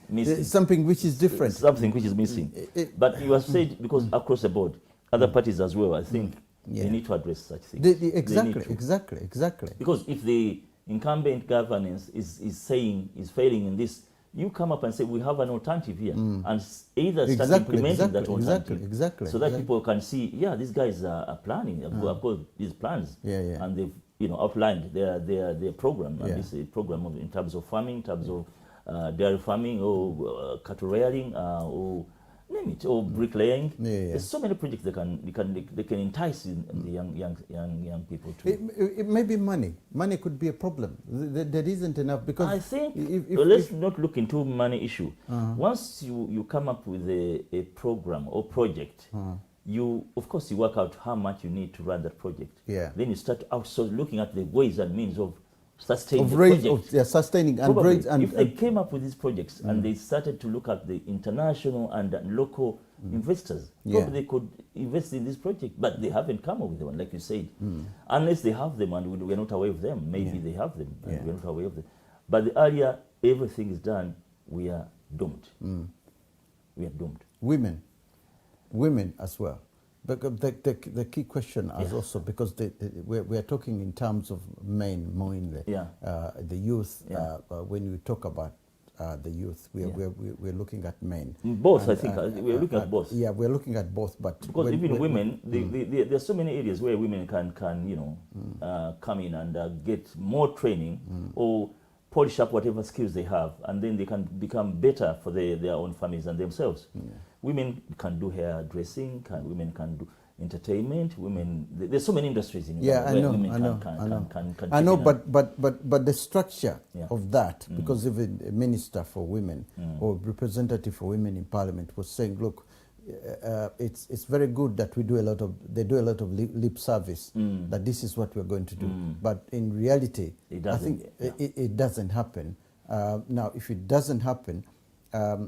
missing. Something which is different. Something which is missing. But you have said, because across the board, other parties as well, I think they need to address such things. Exactly. Because if the incumbent governance is failing in this, you come up and say we have an alternative here, and either start implementing that alternative, so that people can see, these guys are planning, of course, these plans, and they've outlined their program, and this program in terms of farming, in terms of dairy farming, or cattle rearing, or name it, or bricklaying. There's so many projects they can entice the young people to. It may be money. Money could be a problem. There isn't enough, because I think let's not look into money issue. Once you come up with a program or project, you of course you work out how much you need to run that project. Then you start also looking at the ways and means of sustaining sustaining and raise. And if they came up with these projects and they started to look at the international and local investors, probably they could invest in this project, but they haven't come up with one, like you said. Unless they have them and we're not aware of them. Maybe they have them and we're not aware of them. But the earlier everything is done, we are doomed. We are doomed. Women as well. But the key question is also, because we are talking in terms of men more in the youth. When we talk about the youth, we're looking at men. Both, and, I think we're looking at both. Yeah, we're looking at both, but because even women, there are so many areas where women can come in and get more training or polish up whatever skills they have, and then they can become better for their own families and themselves. Women can do hairdressing, women can do entertainment, there's so many industries in Uganda where women can I know, but the structure of that, because even a minister for women or representative for women in parliament was saying, look, it's very good that they do a lot of lip service, that this is what we're going to do, but in reality I think it doesn't happen. Now if it doesn't happen,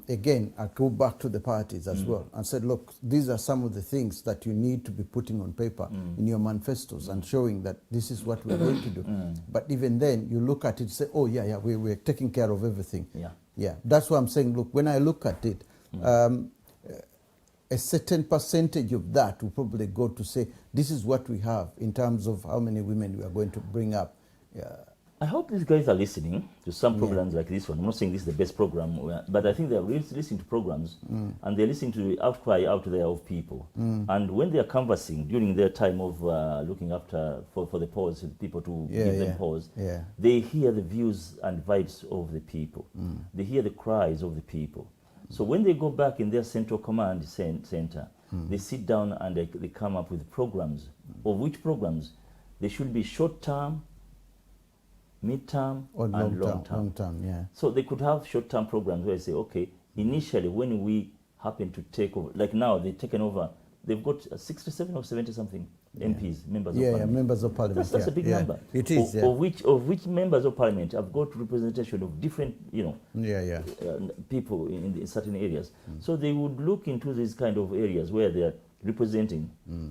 again, I go back to the parties as well and said, look, these are some of the things that you need to be putting on paper in your manifestos and showing that this is what we're going to do. But even then, you look at it and say, oh, we're taking care of everything. That's why I'm saying, look, when I look at it, a certain percentage of that will probably go to say, this is what we have in terms of how many women we are going to bring up. I hope these guys are listening to some programs like this one. I'm not saying this is the best program, but I think they're really listening to programs and they're listening to the outcry out there of people. And when they're canvassing during their time of looking after for the pause, people to give them pause, they hear the views and vibes of the people. They hear the cries of the people. So when they go back in their central command center, they sit down and they come up with programs, of which programs they should be short-term, mid-term, and long-term. Yeah. So they could have short-term programs where they say, okay, initially when we happen to take over, like now they've taken over, they've got 67 or 70 something MPs, members of parliament. Members of parliament. That's a big number. It is. Of which members of parliament have got representation of different, people in certain areas. So they would look into these kind of areas where they are representing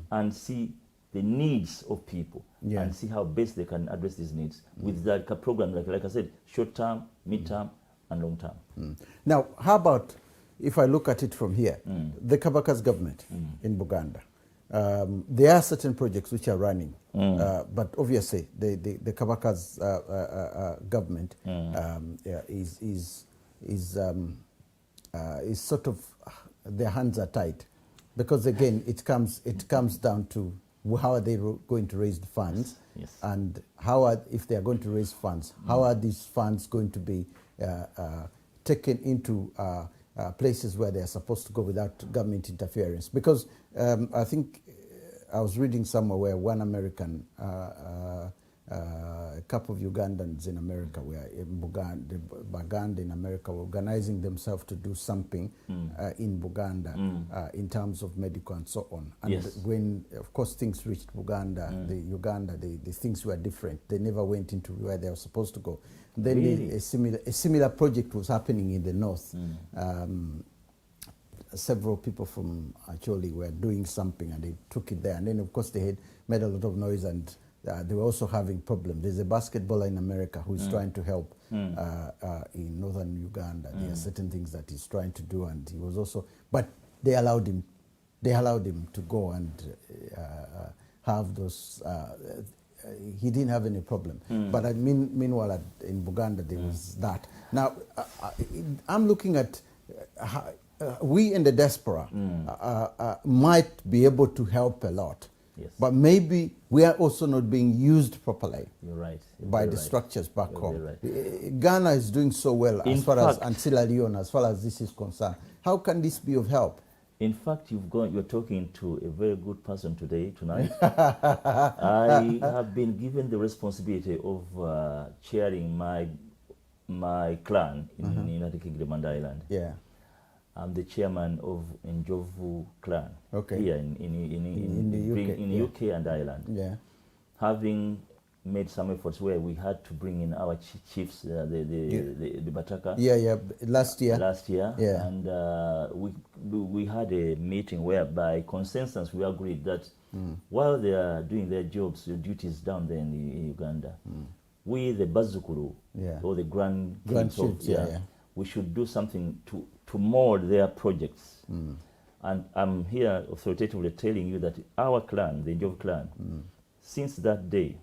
and see the needs of people and see how best they can address these needs with that program, like I said, short term, mid term, and long term. Now, how about if I look at it from here, the Kabaka's government in Buganda? There are certain projects which are running, but obviously the Kabaka's government is sort of, their hands are tied, because again it comes down to how are they going to raise the funds, and if they are going to raise funds, how are these funds going to be taken into places where they are supposed to go without government interference? Because I think I was reading somewhere where one American, a couple of Ugandans in America, were in Buganda in America, were organizing themselves to do something in Buganda in terms of medical and so on. And when, of course, things reached Uganda, the things were different. They never went into where they were supposed to go. Then Really? a similar project was happening in the north. Several people from Acholi were doing something and they took it there. And then, of course, they had made a lot of noise and they were also having problems. There's a basketballer in America who's trying to help in northern Uganda. There are certain things that he's trying to do, and he was also, but they allowed him to go and have those. He didn't have any problem. But meanwhile, in Buganda, there was that. Now, I'm looking at we in the diaspora might be able to help a lot. Yes. But maybe we are also not being used properly. You're right. By the structures back You're home. right. Ghana is doing so well In as far fact, as Sierra Leone, as far as this is concerned. How can this be of help? In fact, you're talking to a very good person tonight. I have been given the responsibility of chairing my clan in the United Kingdom and Ireland. Yeah. I'm the chairman of Njovu clan here in the UK and Ireland. Yeah. Having made some efforts where we had to bring in our chiefs, the Bataka. Last year. Yeah. And we had a meeting whereby consensus we agreed that while they are doing their jobs, their duties down there in Uganda, we, the Bazukuru, or the grandkids, we should do something to mold their projects. And I'm here authoritatively telling you that our clan, the Njovu clan, since that day,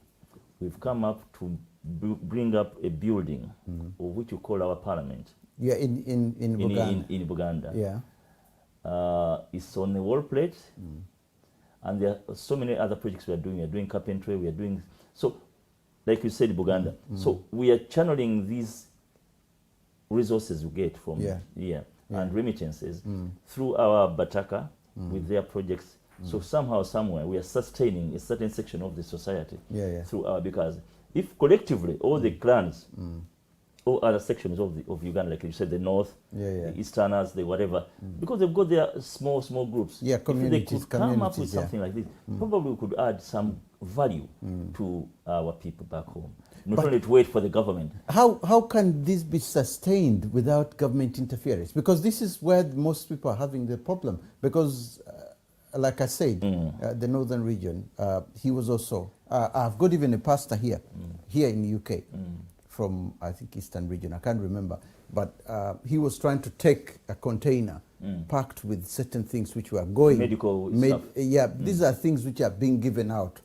we've come up to bring up a building of which we call our parliament. Yeah, in Buganda. In Buganda. Yeah. It's on the wall plate, and there are so many other projects we are doing. We are doing carpentry, we are doing, so like you said, Buganda. So we are channeling these resources we get from and remittances through our Bataka with their projects. So somehow, somewhere, we are sustaining a certain section of the society through our, because if collectively all the clans, all other sections of Uganda, like you said, the north, the easterners, the whatever, because they've got their small groups. Yeah, communities. If they could come up with something like this, probably we could add some value to our people back home. Not only to wait for the government. How can this be sustained without government interference? Because this is where most people are having the problem. Because, like I said, the northern region, he was also, I've got even a pastor here in the UK, from, I think, Eastern region, I can't remember. But he was trying to take a container packed with certain things which were going. Medical stuff. Yeah, these are things which are being given out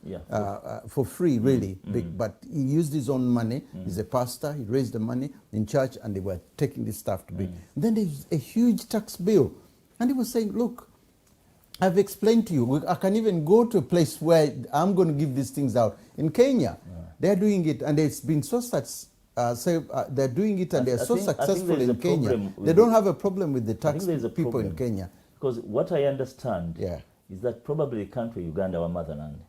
for free, really. But he used his own money. He's a pastor. He raised the money in church, and they were taking this stuff to be. Then there's a huge tax bill. And he was saying, look, I've explained to you, I can even go to a place where I'm going to give these things out. In Kenya, they're doing it, and it's been so they're doing it, and they're so successful in Kenya. They don't have a problem with the tax people in Kenya. Because what I understand is that probably the country, Uganda, our motherland,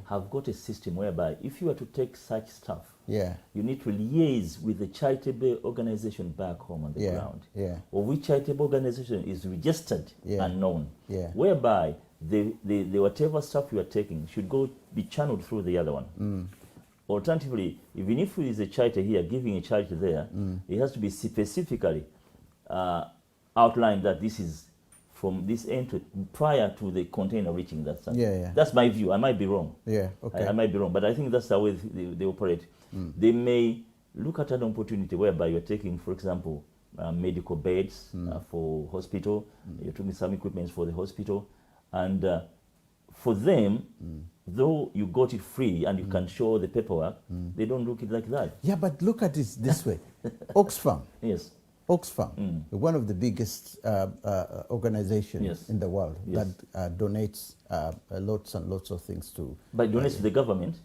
have got a system whereby if you are to take such stuff, you need to liaise with the charitable organization back home on the ground, or which charitable organization is registered and known, whereby the whatever stuff you are taking should be channeled through the other one. Alternatively, even if there is a charity here giving a charity there, it has to be specifically outlined that this is from this end prior to the container reaching that site. That's my view. I might be wrong. I might be wrong, but I think that's the way they operate. They may look at an opportunity whereby you're taking, for example, medical beds for hospital. You're taking some equipment for the hospital, and for them, though you got it free and you can show the paperwork, they don't look it like that. Yeah, but look at it this way. Oxfam. Yes. Oxfam, one of the biggest organizations in the world that donates lots and lots of things to... But donates to the government?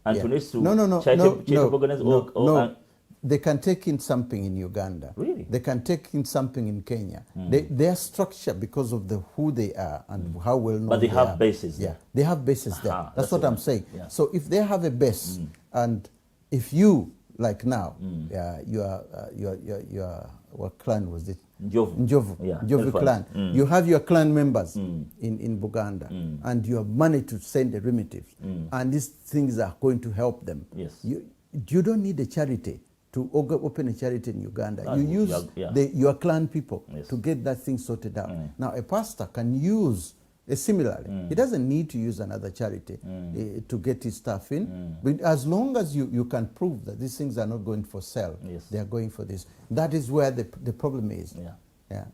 And donates to charitable organizations? They can take in something in Uganda. Really? They can take in something in Kenya. Their structure, because of who they are and how well known they are. But they have bases there. They have bases there. That's what I'm saying. Yeah. So if they have a base, and if you, like now, what clan was it? Njovu clan. You have your clan members in Buganda, and you have money to send a remittance, and these things are going to help them. You don't need a charity to open a charity in Uganda. You use your clan people to get that thing sorted out. Now, a pastor can use similarly. He doesn't need to use another charity to get his stuff in. But as long as you can prove that these things are not going for sale, they are going for this. That is where the problem is.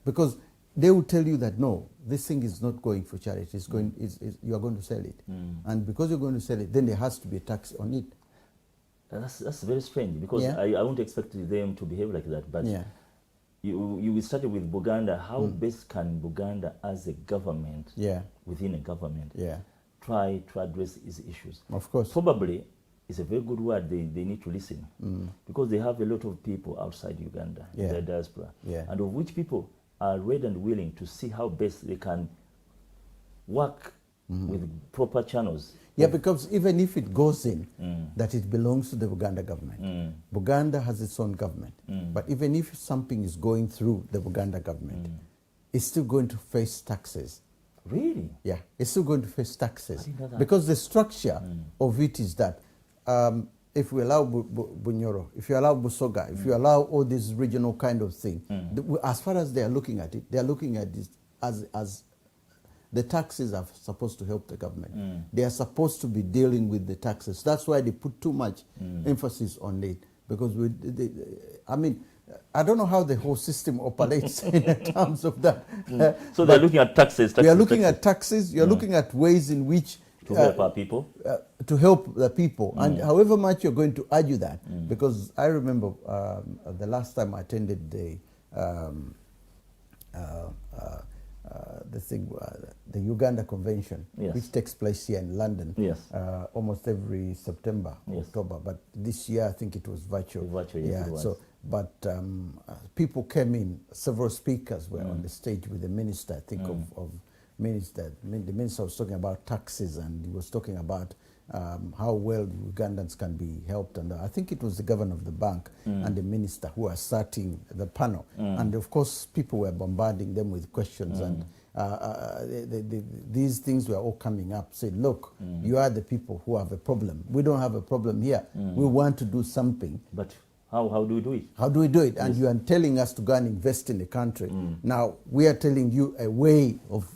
Because they will tell you that, no, this thing is not going for charity. It's going, you are going to sell it. And because you're going to sell it, then there has to be a tax on it. That's very strange, because I won't expect them to behave like that. But you started with Buganda. How best can Buganda, as a government, within a government, try to address these issues? Of course. Probably, it's a very good word. They need to listen, because they have a lot of people outside Uganda, in their diaspora, and of which people are ready and willing to see how best they can work with proper channels. Because even if it goes in, that it belongs to the Buganda government. Buganda has its own government. But even if something is going through the Buganda government, it's still going to face taxes. Really? Yeah, it's still going to face taxes. Because the structure of it is that if we allow Bunyoro, if you allow Busoga, if you allow all this regional kind of thing, as far as they are looking at it, they are looking at this as the taxes are supposed to help the government. They are supposed to be dealing with the taxes. That's why they put too much emphasis on it. Because I don't know how the whole system operates in terms of that. So they're looking at taxes. They are looking at taxes. You're looking at ways in which to help our people. To help the people, and however much you're going to argue that, because I remember the last time I attended the Uganda Convention, which takes place here in London, almost every September, October. But this year, I think it was virtual. So, but people came in. Several speakers were on the stage with the minister. I think of minister. The minister was talking about taxes, and he was talking about how well Ugandans can be helped. And I think it was the governor of the bank and the minister who are starting the panel. And of course, people were bombarding them with questions. And these things were all coming up. Said, look, you are the people who have a problem. We don't have a problem here. We want to do something. But how do we do it? How do we do it? And you are telling us to go and invest in the country. Now, we are telling you a way of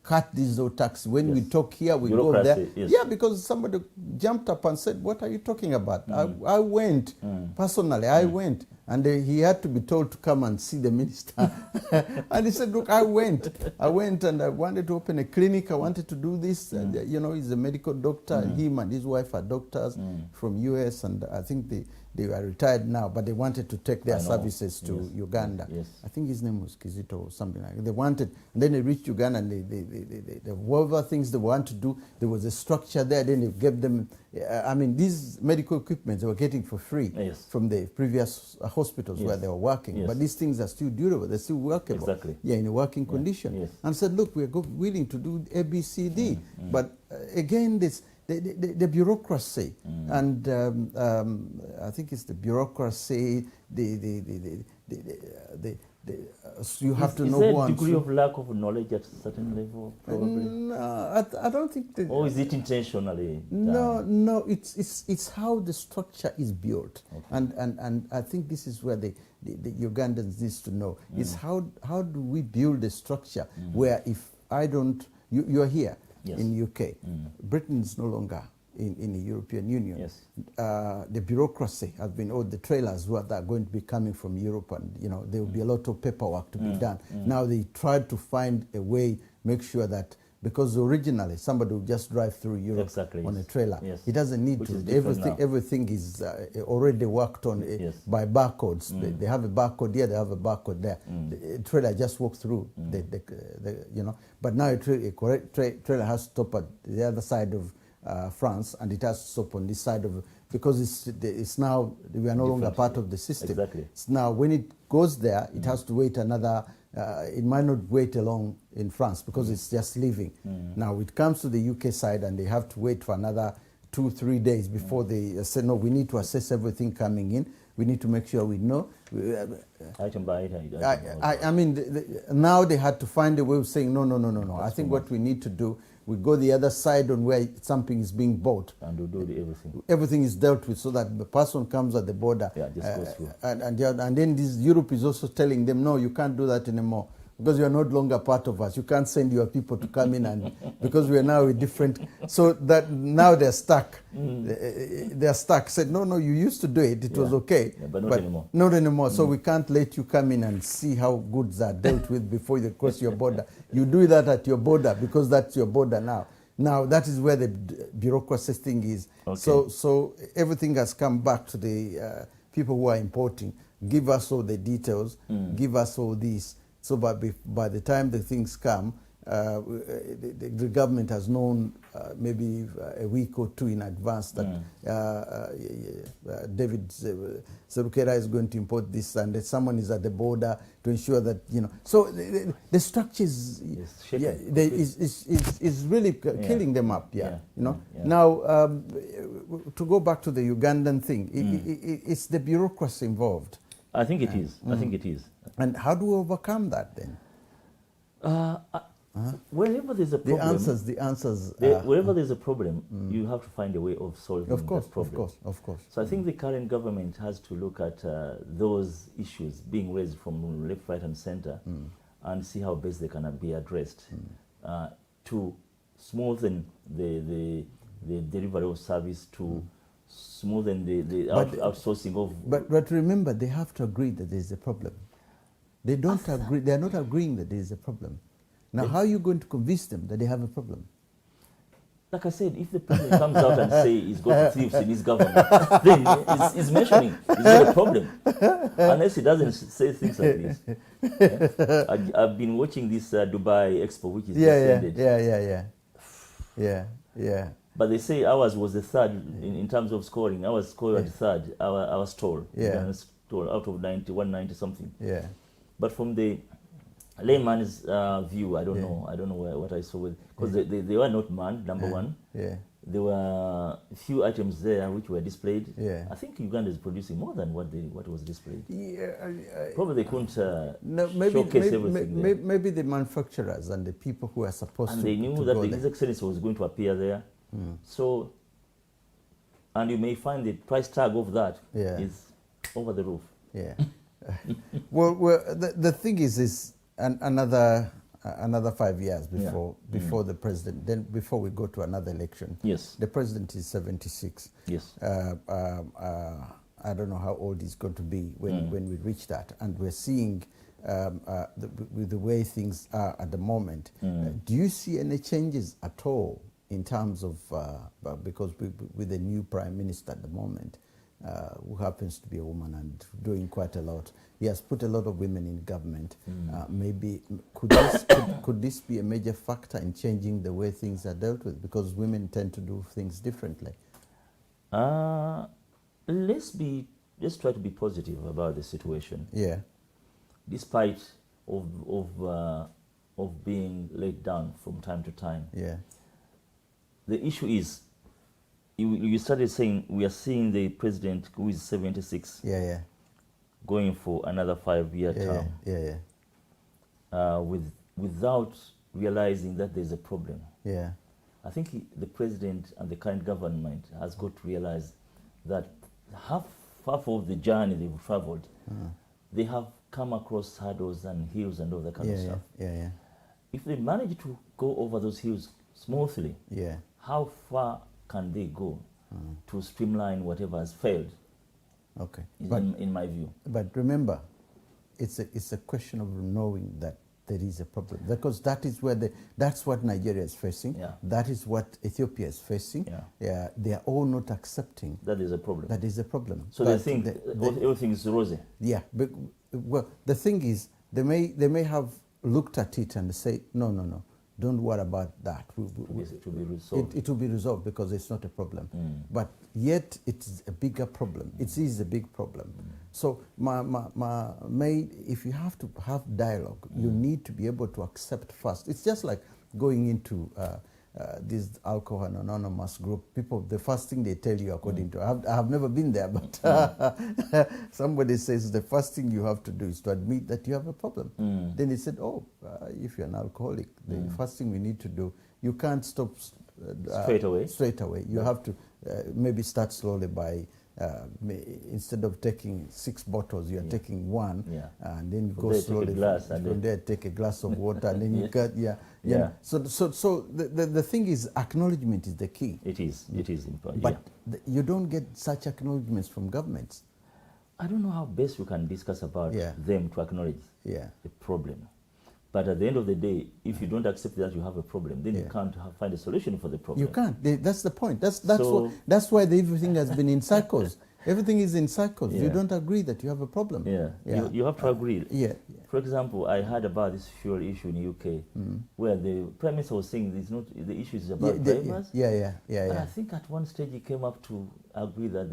cut diesel tax. When we talk here, we go there. Yeah, because somebody jumped up and said, what are you talking about? I went, personally, I went. And he had to be told to come and see the minister. And he said, look, I went and I wanted to open a clinic. I wanted to do this. And, you know, he's a medical doctor. Him and his wife are doctors from US. And I think they are retired now, but they wanted to take their services to Uganda. Yes. I think his name was Kizito or something like that. They wanted, and then they reached Uganda and they whatever things they want to do, there was a structure there. Then they gave them, I mean, these medical equipment they were getting for free from the previous hospitals where they were working. But these things are still durable, they're still workable. Exactly. Yeah, in a working condition. And said, look, we're willing to do A, B, C, D. But again, this, the bureaucracy, and I think it's the bureaucracy, you have to know who. Is there a degree of lack of knowledge at a certain level, probably? No, I don't think that. Or is it intentionally done? No, it's how the structure is built. And I think this is where the Ugandans needs to know, is how do we build a structure where if I don't, you're here, in UK. Britain is no longer in the European Union. The bureaucracy has been, the trailers that are going to be coming from Europe, and you know there will be a lot of paperwork to be done. Now they tried to find a way, make sure that, because originally somebody would just drive through Europe on a trailer. He doesn't need to. Everything is already worked on by barcodes. They have a barcode here, they have a barcode there. The trailer just walks through. You know, but now a trailer has to stop at the other side of France, and it has to stop on this side of, because it's now, we are no longer part of the system. It's now when it goes there, it has to wait another. It might not wait along in France because it's just leaving. Now it comes to the UK side and they have to wait for another 2-3 days before they say, no, we need to assess everything coming in. We need to make sure we know. Item by item. I mean, now they had to find a way of saying, no. I think what we need to do, we go the other side on where something is being bought. And we do everything. Everything is dealt with so that the person comes at the border. Just goes through. And then Europe is also telling them, no, you can't do that anymore because you are no longer part of us. You can't send your people to come in, and because we are now a different. So that now they're stuck. They're stuck. Said, no, you used to do it. It was okay. But not anymore. Not anymore. So we can't let you come in and see how goods are dealt with before they cross your border. You do that at your border because that's your border now. Now that is where the bureaucracy thing is. So everything has come back to the people who are importing. Give us all the details. Give us all these. So by the time the things come, the government has known maybe a week or two in advance that David Cerukera is going to import this, and that someone is at the border to ensure that, you know. So the structure is really killing them up. You know. Now to go back to the Ugandan thing, it's the bureaucracy involved. I think it is. I think it is. And how do we overcome that then? Wherever there's a problem, the answers. Wherever there's a problem, you have to find a way of solving that problem. Of course. So I think the current government has to look at those issues being raised from left, right, and center, and see how best they can be addressed to smoothen the delivery of service, to smoothen the outsourcing of. But remember, they have to agree that there is a problem. They don't agree. They are not agreeing that there is a problem. Now, how are you going to convince them that they have a problem? Like I said, if the president comes out and say he's got thieves in his government, then he's mentioning he's got a problem. Unless he doesn't say things like this. I've been watching this Dubai Expo, which is just ended. Yeah. But they say ours was the third in terms of scoring. Ours scored third, our stall. Stall out of 190 something. Yeah. But from the layman's view, I don't know what I saw with, because they were not manned, number one. There were a few items there which were displayed. I think Uganda is producing more than what was displayed. Probably they couldn't showcase everything there. Maybe the manufacturers and the people who are supposed to. And they knew that His Excellency was going to appear there. So, and you may find the price tag of that is over the roof. Well, the thing is another 5 years before the president. Then before we go to another election. Yes. The president is 76. Yes. I don't know how old he's going to be when we reach that. And we're seeing with the way things are at the moment, do you see any changes at all in terms of, because with the new prime minister at the moment, who happens to be a woman and doing quite a lot, he has put a lot of women in government. Maybe could this be a major factor in changing the way things are dealt with, because women tend to do things differently? Let's try to be positive about the situation. Yeah. Despite of being laid down from time to time. Yeah. The issue is, you started saying we are seeing the president who is 76. Yeah, yeah. Going for another 5-year term. Yeah, yeah. Without realizing that there's a problem. Yeah. I think the president and the current government has got to realize that half of the journey they've traveled, they have come across hurdles and hills and all that kind of stuff. Yeah. If they manage to go over those hills smoothly, how far can they go to streamline whatever has failed? Okay. In my view. But remember, it's a question of knowing that there is a problem, because that is where that's what Nigeria is facing. Yeah. That is what Ethiopia is facing. Yeah. They are all not accepting. That is a problem. That is a problem. So they think everything is rosy. Yeah. But, well, the thing is, they may have looked at it and say, no. Don't worry about that. It will be resolved. It will be resolved because it's not a problem. But yet it's a bigger problem. It is a big problem. So if you have to have dialogue, you need to be able to accept first. It's just like going into this Alcohol Anonymous group. People, the first thing they tell you, according to, I have never been there, but somebody says the first thing you have to do is to admit that you have a problem. Then he said, if you're an alcoholic, the first thing we need to do, you can't stop straight away. You have to maybe start slowly by, instead of taking 6 bottles, you're taking 1, and then you go slowly. From there, take a glass of water, and then you got, So the thing is, acknowledgement is the key. It is important. But you don't get such acknowledgements from governments. I don't know how best we can discuss about them to acknowledge the problem. But at the end of the day, if you don't accept that you have a problem, then you can't find a solution for the problem. You can't. That's the point. That's why everything has been in cycles. Everything is in cycles. You don't agree that you have a problem. You have to agree. For example, I heard about this fuel issue in the UK, where the Prime Minister was saying the issue is about drivers. And I think at one stage he came up to agree that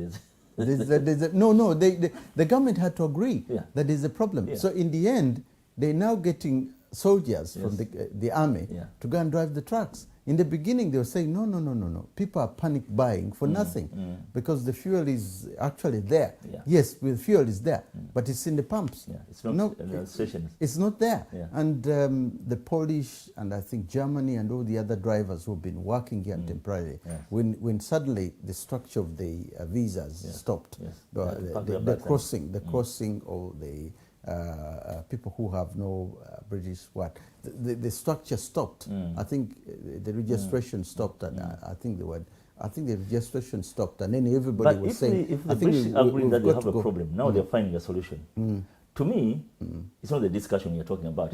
the government had to agree that there's a problem. So in the end, they're now getting soldiers from the army to go and drive the trucks. In the beginning, they were saying, no. People are panic buying for nothing because the fuel is actually there. Yes, the fuel is there, but it's in the pumps. It's not in the stations. It's not there. And the Polish and I think Germany and all the other drivers who've been working here temporarily, when suddenly the structure of the visas stopped, the crossing of the people who have no British the structure stopped. I think the registration stopped, and I think the registration stopped, and then everybody was saying, if the British agree that they have a problem, now they're finding a solution. To me, it's not the discussion you're talking about,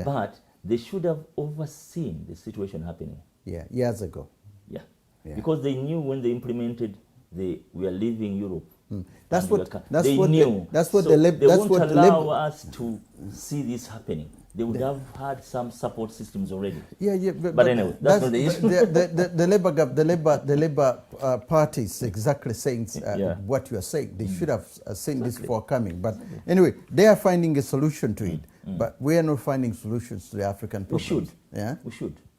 but they should have overseen the situation happening. Years ago. Because they knew when they implemented we are leaving Europe. They won't allow us to see this happening. They would have had some support systems already. But anyway, that's not the issue. The Labour Party is exactly saying what you are saying. They should have seen this before coming. But anyway, they are finding a solution to it. But we are not finding solutions to the African problems.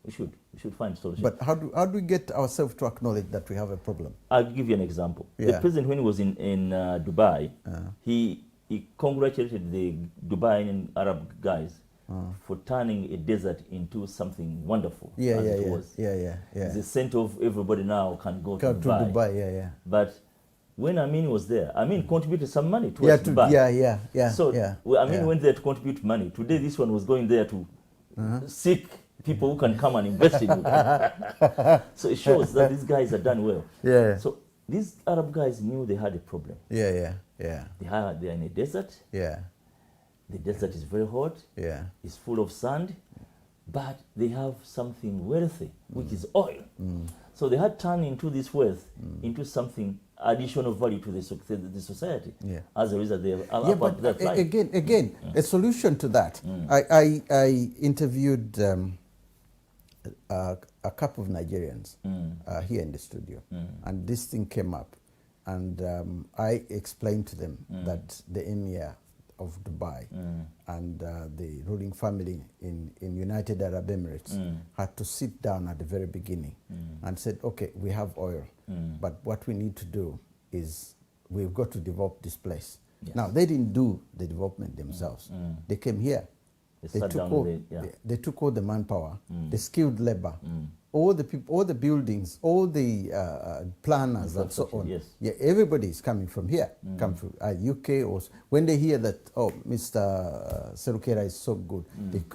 We should find solutions. But how do we get ourselves to acknowledge that we have a problem? I'll give you an example. The president, when he was in Dubai, he congratulated the Dubai Arab guys for turning a desert into something wonderful. It was. The center of everybody now can go to Dubai. But when Amin was there, Amin contributed some money towards Dubai. So Amin went there to contribute money. Today, this one was going there to seek people who can come and invest in Uganda. So it shows that these guys are done well. Yeah. So these Arab guys knew they had a problem. Yeah. They are in a desert. Yeah. The desert is very hot. Yeah. It's full of sand, but they have something wealthy, which is oil. So they had turned into this wealth into something additional value to the society. Yeah. As a result, they have but again, a solution to that. I interviewed a couple of Nigerians here in the studio, and this thing came up, and I explained to them that the emir of Dubai and the ruling family in United Arab Emirates had to sit down at the very beginning and said, okay, we have oil, but what we need to do is we've got to develop this place. Yes. Now, they didn't do the development themselves. They came here. They took all the manpower, the skilled labor, all the people, all the buildings, all the planners and so on. Yes. Yeah, everybody is coming from here, come from UK. Or when they hear that, oh, Mr. Cerukera is so good,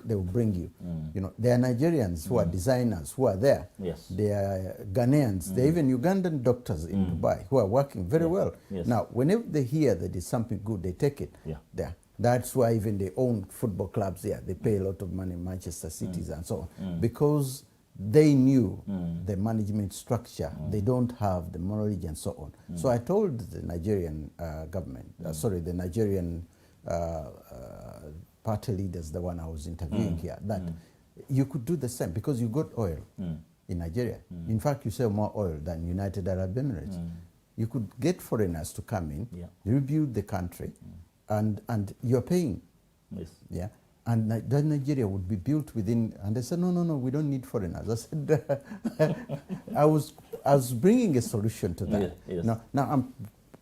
they will bring you. You know, there are Nigerians who are designers who are there. Yes. There are Ghanaians. There are even Ugandan doctors in Dubai who are working very well. Yes. Now, whenever they hear that there's something good, they take it there. That's why even they own football clubs here. They pay a lot of money in Manchester cities and so on. Because they knew the management structure. They don't have the knowledge and so on. So I told the Nigerian government, the Nigerian party leaders, the one I was interviewing here, that you could do the same because you got oil in Nigeria. In fact, you sell more oil than United Arab Emirates. You could get foreigners to come in, rebuild the country, and you're paying. Yes. Yeah. And then Nigeria would be built within, and they said, no, we don't need foreigners. I said, I was bringing a solution to that. Yes. Now I'm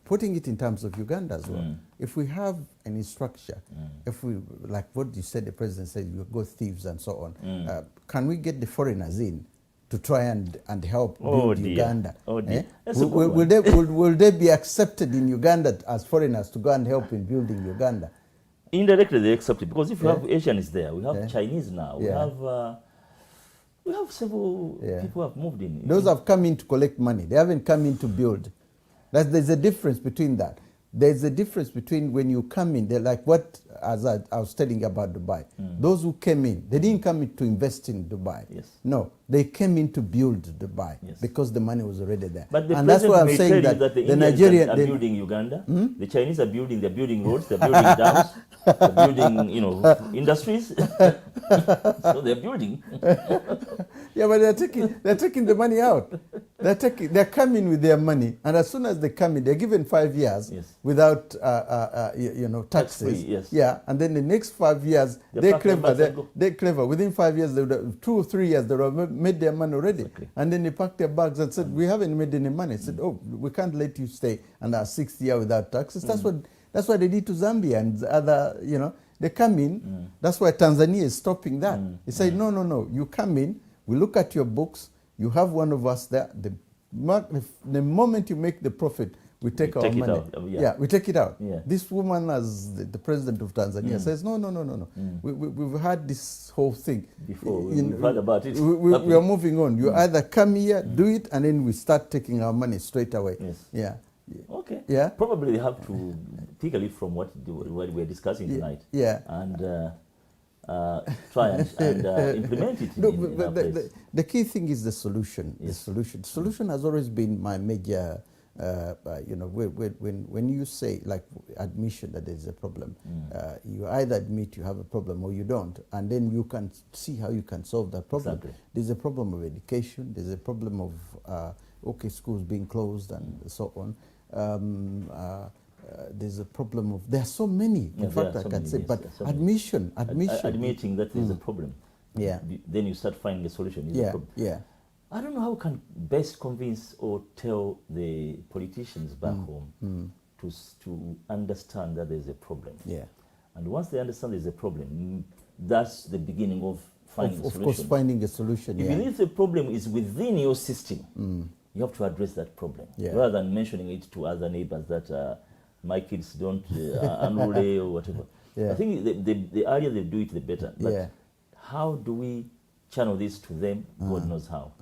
putting it in terms of Uganda as well. If we have any structure, if we, like what you said, the president said, you go thieves and so on, can we get the foreigners in to try and help build Uganda? Oh dear. Will they be accepted in Uganda as foreigners to go and help in building Uganda? Indirectly, they accept it because if you have Asians there, we have Chinese now, we have several people who have moved in. Those have come in to collect money. They haven't come in to build. There's a difference between that. There's a difference between when you come in, they're like what, as I was telling you about Dubai. Those who came in, they didn't come in to invest in Dubai. Yes. No, they came in to build Dubai because the money was already there. But the and that's why I'm saying that the Nigerians are building Uganda. The Chinese are building. They're building roads. They're building dams. They're building, industries. So they're building. Yeah, but they're taking the money out. They're coming with their money, and as soon as they come in, they're given 5 years without taxes. Yes. Yeah, and then the next 5 years, they're clever. Within 5 years, 2 or 3 years, they would have made their money already. Exactly. And then they packed their bags and said, we haven't made any money. Said, oh, we can't let you stay and our 6th year without taxes. That's what they did to Zambia and other, they come in. That's why Tanzania is stopping that. They say, no, you come in, we look at your books, you have one of us there. The moment you make the profit, we take our money. We take it out. Yeah. This woman, as the president of Tanzania, says, no. We've had this whole thing. Before, we've heard about it. We are moving on. You either come here, do it, and then we start taking our money straight away. Yes. Yeah. Okay. Yeah. Probably they have to take a leaf from what we're discussing tonight. Yeah. And try and implement it. The key thing is the solution. Yes. The solution has always been my major. When you say like admission that there's a problem, you either admit you have a problem or you don't, and then you can see how you can solve that problem. Exactly. There's a problem of education. There's a problem of schools being closed and so on. There's a problem of, there are so many, in fact, I can say, but admission. Admitting that there's a problem. Yeah. Then you start finding a solution. Yeah. I don't know how we can best convince or tell the politicians back home to understand that there's a problem. Yeah. And once they understand there's a problem, that's the beginning of finding a solution. Of course, finding a solution, Even if the problem is within your system, you have to address that problem. Rather than mentioning it to other neighbors that my kids don't annually or whatever. Yeah. I think the earlier they do it, the better. But how do we channel this to them? God knows how.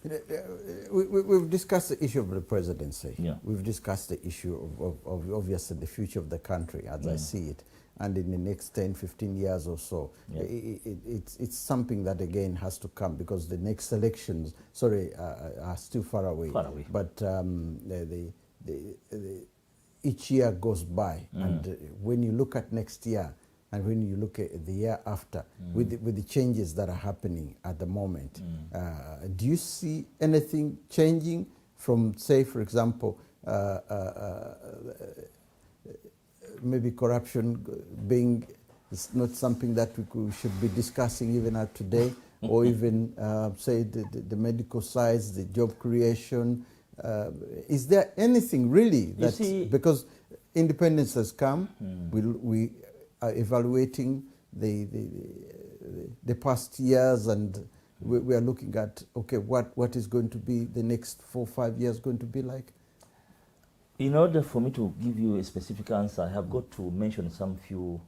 We've discussed the issue of the presidency. Yeah. We've discussed the issue of obviously the future of the country as I see it. And in the next 10, 15 years or so, it's something that again has to come because the next elections, are still far away. But each year goes by, and when you look at next year, and when you look at the year after, with the changes that are happening at the moment, do you see anything changing from, say, for example, maybe corruption being not something that we should be discussing even at today, or even, say, the medical science, the job creation? Is there anything really that, because independence has come, we are evaluating the past years, and we are looking at, okay, what is going to be the next 4 or 5 years going to be like? In order for me to give you a specific answer, I have got to mention some few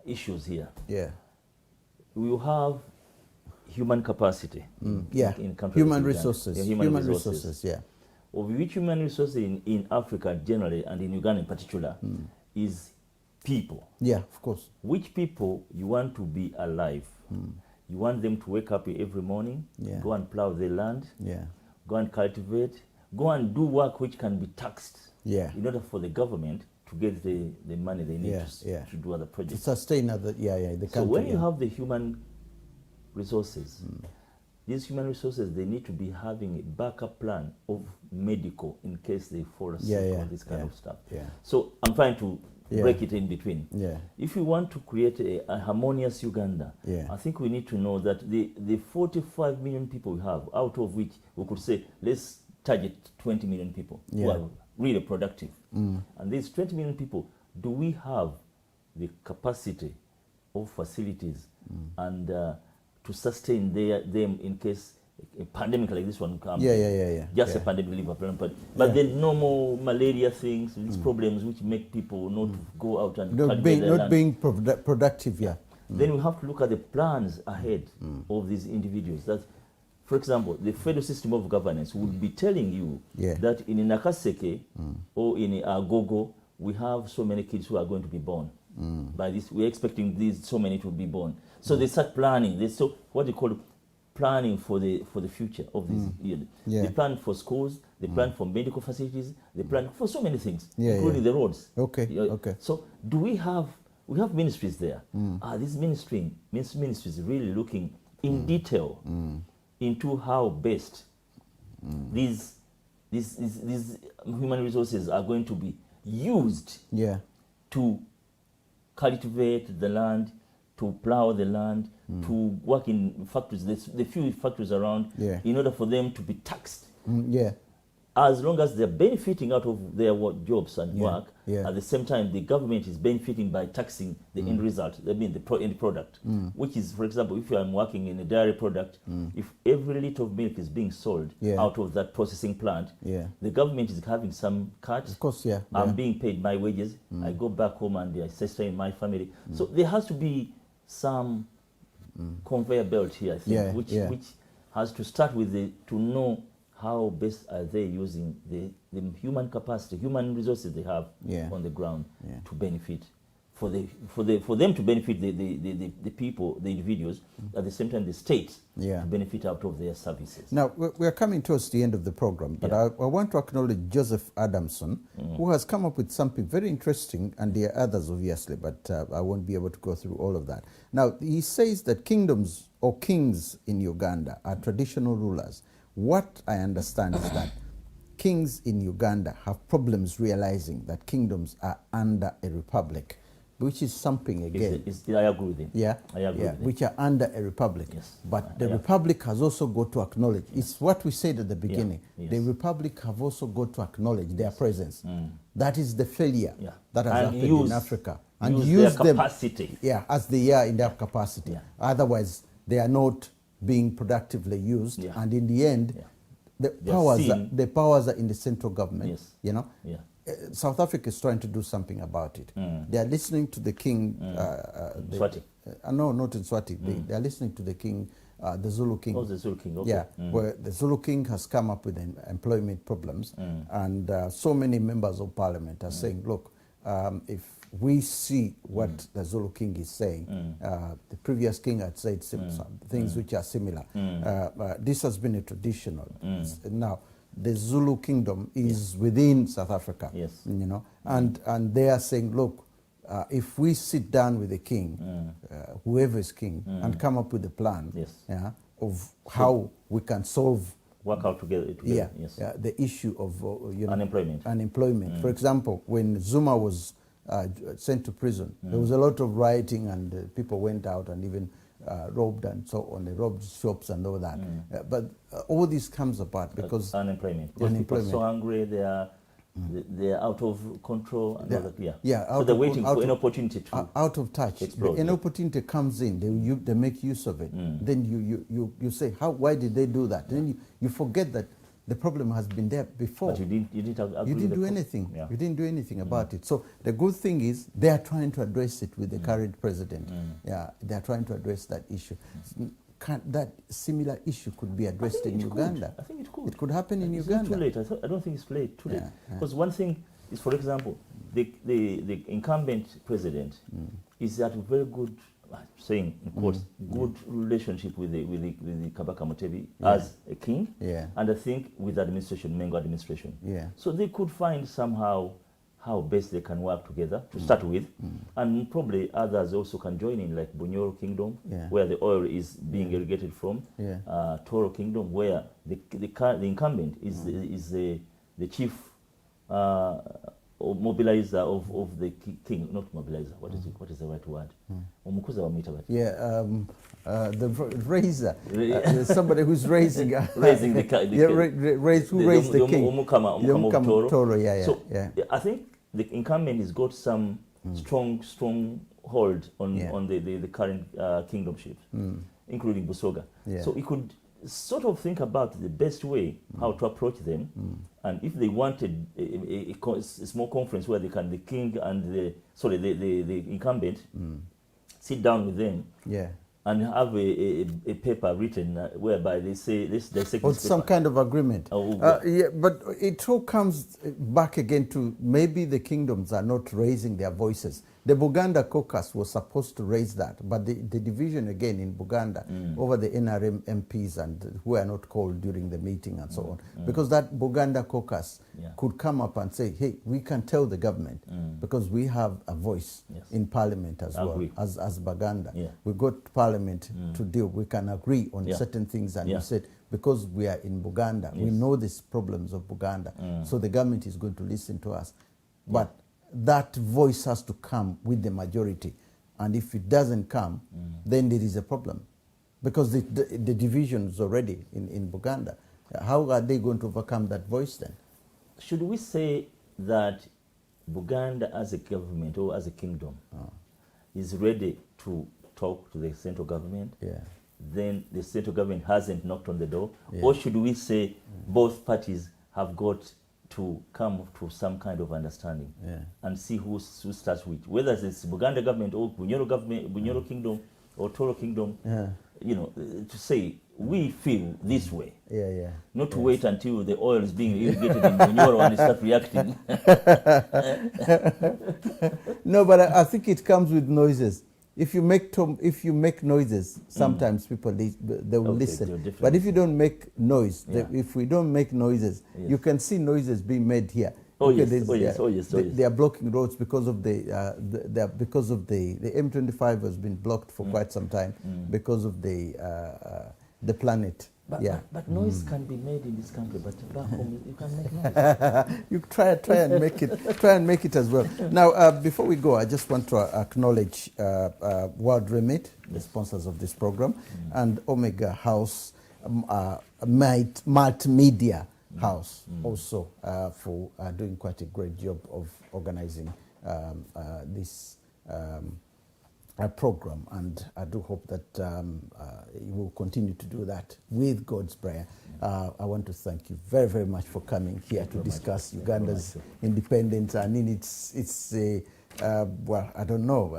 issues here. Yeah. We have human capacity. In countries human like resources. Yeah, human resources, yeah. Of which human resources in Africa generally, and in Uganda in particular, is people. Yeah, of course. Which people you want to be alive. You want them to wake up every morning, go and plow the land, go and cultivate, go and do work which can be taxed in order for the government to get the money they need to do other projects. To sustain the country. So when you have the human resources, these human resources, they need to be having a backup plan of medical in case they fall sick or this kind of stuff. So I'm trying to break it in between. If we want to create a harmonious Uganda, I think we need to know that the 45 million people we have, out of which we could say, let's target 20 million people who are really productive. And these 20 million people, do we have the capacity of facilities and to sustain them in case a pandemic like this one comes? Just a pandemic, but the normal malaria things, these problems which make people not go out and not being productive. Then we have to look at the plans ahead of these individuals. That, for example, the federal system of governance would be telling you that in Nakaseke or in Agogo, we have so many kids who are going to be born. By this, we're expecting so many to be born. So they start planning. They what they call planning for the future of this. They plan for schools. They plan for medical facilities. They plan for so many things, including the roads. Okay. So we have ministries there. Are these ministries really looking in detail into how best these human resources are going to be used to cultivate the land, to plow the land, to work in factories, the few factories around, in order for them to be taxed. As long as they're benefiting out of their jobs and work, at the same time, the government is benefiting by taxing the end result, I mean the end product, which is, for example, if I'm working in a dairy product, if every liter of milk is being sold out of that processing plant, the government is having some cut. Of course, I'm being paid my wages. I go back home and I sustain my family. So there has to be some conveyor belt here, I think, which has to start with to know how best are they using the human capacity, human resources they have on the ground to benefit, for them to benefit the people, the individuals, at the same time the state to benefit out of their services. Now, we're coming towards the end of the program, but I want to acknowledge Joseph Adamson, who has come up with something very interesting, and there are others obviously, but I won't be able to go through all of that. Now, he says that kingdoms or kings in Uganda are traditional rulers. What I understand is that kings in Uganda have problems realizing that kingdoms are under a republic, which is something, again... I agree with him. I agree with him. Which are under a republic. But the republic has also got to acknowledge, it's what we said at the beginning, the republic have also got to acknowledge their presence. That is the failure that has happened in Africa. And use their capacity. As they are in their capacity. Otherwise, they are not being productively used, and in the end, the powers are in the central government. South Africa is trying to do something about it. They are listening to the king. Swati. No, not in Swati. They are listening to the king the Zulu King. Oh, the Zulu King, okay. Yeah, where the Zulu King has come up with employment problems, and so many members of parliament are saying, look, if we see what the Zulu King is saying, the previous king had said some things which are similar. This has been a traditional. Now, the Zulu Kingdom is within South Africa, you know, and they are saying, look, if we sit down with the king, whoever is king, and come up with a plan of how we can work out together. The issue of you know, unemployment. For example, when Zuma was sent to prison, there was a lot of rioting, and people went out and even robbed and so on. They robbed shops and all that. But all this comes about because unemployment. Because people are so hungry, they are out of control. And all that, so they're waiting for an opportunity to out of touch. Explode, an opportunity comes in, they make use of it. Then you say, why did they do that? Then you forget that the problem has been there before. But you didn't do anything. You didn't do anything about it. So the good thing is they are trying to address it with the current president. They are trying to address that issue. That similar issue could be addressed in Uganda. I think it could. It could happen in Uganda. Too late. I don't think it's too late. Because one thing is, for example, the incumbent president is at a very good, saying in quotes, good relationship with the Kabaka Mutebi as a king, and I think with the administration, Mengo administration. So they could find somehow how best they can work together to start with, and probably others also can join in, like Bunyoro Kingdom, where the oil is being irrigated from, Toro Kingdom, where the incumbent is the chief mobilizer of the king, not mobilizer. What is the right word? The raiser. Somebody who's raising raising the who raised the king. Toro. So I think the incumbent has got some strong hold on the current kingdomship, including Busoga. So he could sort of think about the best way how to approach them, and if they wanted a small conference where they can, the king and the incumbent sit down with them, and have a paper written whereby they say some kind of agreement. But it all comes back again to maybe the kingdoms are not raising their voices. The Buganda caucus was supposed to raise that, but the division again in Buganda over the NRM MPs and who are not called during the meeting and so on, because that Buganda caucus could come up and say, hey, we can tell the government because we have a voice in parliament as well as Buganda. We got parliament to deal. We can agree on certain things, and you said, because we are in Buganda, we know these problems of Buganda, so the government is going to listen to us. But that voice has to come with the majority, and if it doesn't come, then there is a problem, because the division is already in Buganda. How are they going to overcome that voice then? Should we say that Buganda as a government or as a kingdom is ready to talk to the central government? Then the central government hasn't knocked on the door? Or should we say both parties have got to come to some kind of understanding and see who starts with, whether it's Buganda government or Bunyoro government, Bunyoro Kingdom or Toro Kingdom, you know, to say we feel this way, not to wait until the oil is being irrigated in Bunyoro and start reacting. No, but I think it comes with noises. If you make noises, sometimes people they will listen. But if you don't make noise, if we don't make noises, you can see noises being made here. They are blocking roads because of the M25 has been blocked for quite some time because of the planet. But noise can be made in this country, but back home you can make noise. You try and make it as well. Now, before we go, I just want to acknowledge World Remit, the sponsors of this program, and Omega House, Multimedia House, also for doing quite a great job of organizing this program, and I do hope that you will continue to do that with God's prayer. I want to thank you very, very much for coming here to discuss Uganda's independence. I mean, it's well, I don't know.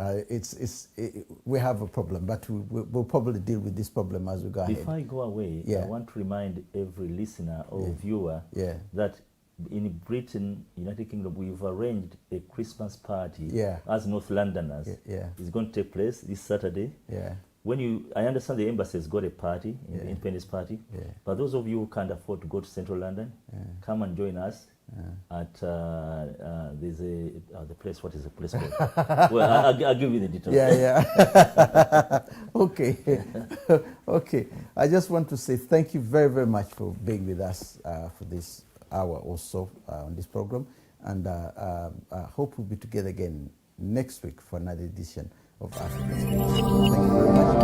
We have a problem, but we'll probably deal with this problem as we go ahead. Before I go away, I want to remind every listener or viewer that in Britain, United Kingdom, we've arranged a Christmas party as North Londoners. It's going to take place this Saturday. I understand the embassy has got a party, Independence Party, but those of you who can't afford to go to Central London, come and join us at there's the place. What is the place called? Well, I'll give you the details. Okay. Okay. I just want to say thank you very, very much for being with us for this hour or so on this program, and I hope we'll be together again next week for another edition of Africa. Thank you very much.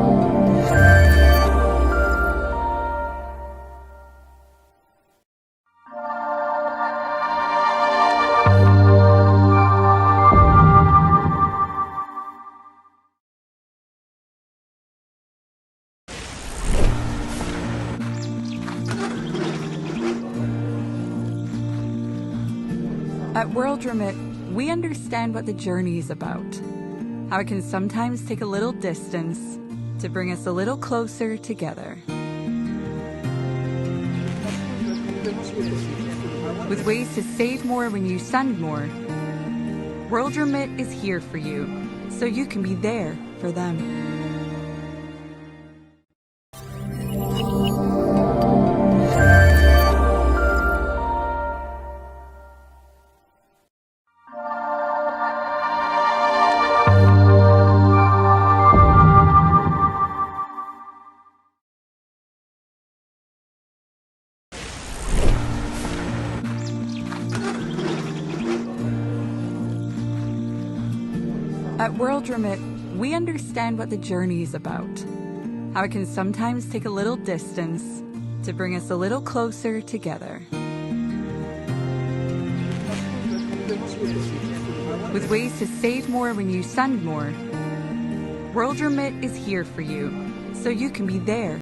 At World Remit, we understand what the journey is about, how it can sometimes take a little distance to bring us a little closer together. With ways to save more when you send more, World Remit is here for you, so you can be there for them. At World Remit, we understand what the journey is about, how it can sometimes take a little distance to bring us a little closer together. With ways to save more when you send more, World Remit is here for you, so you can be there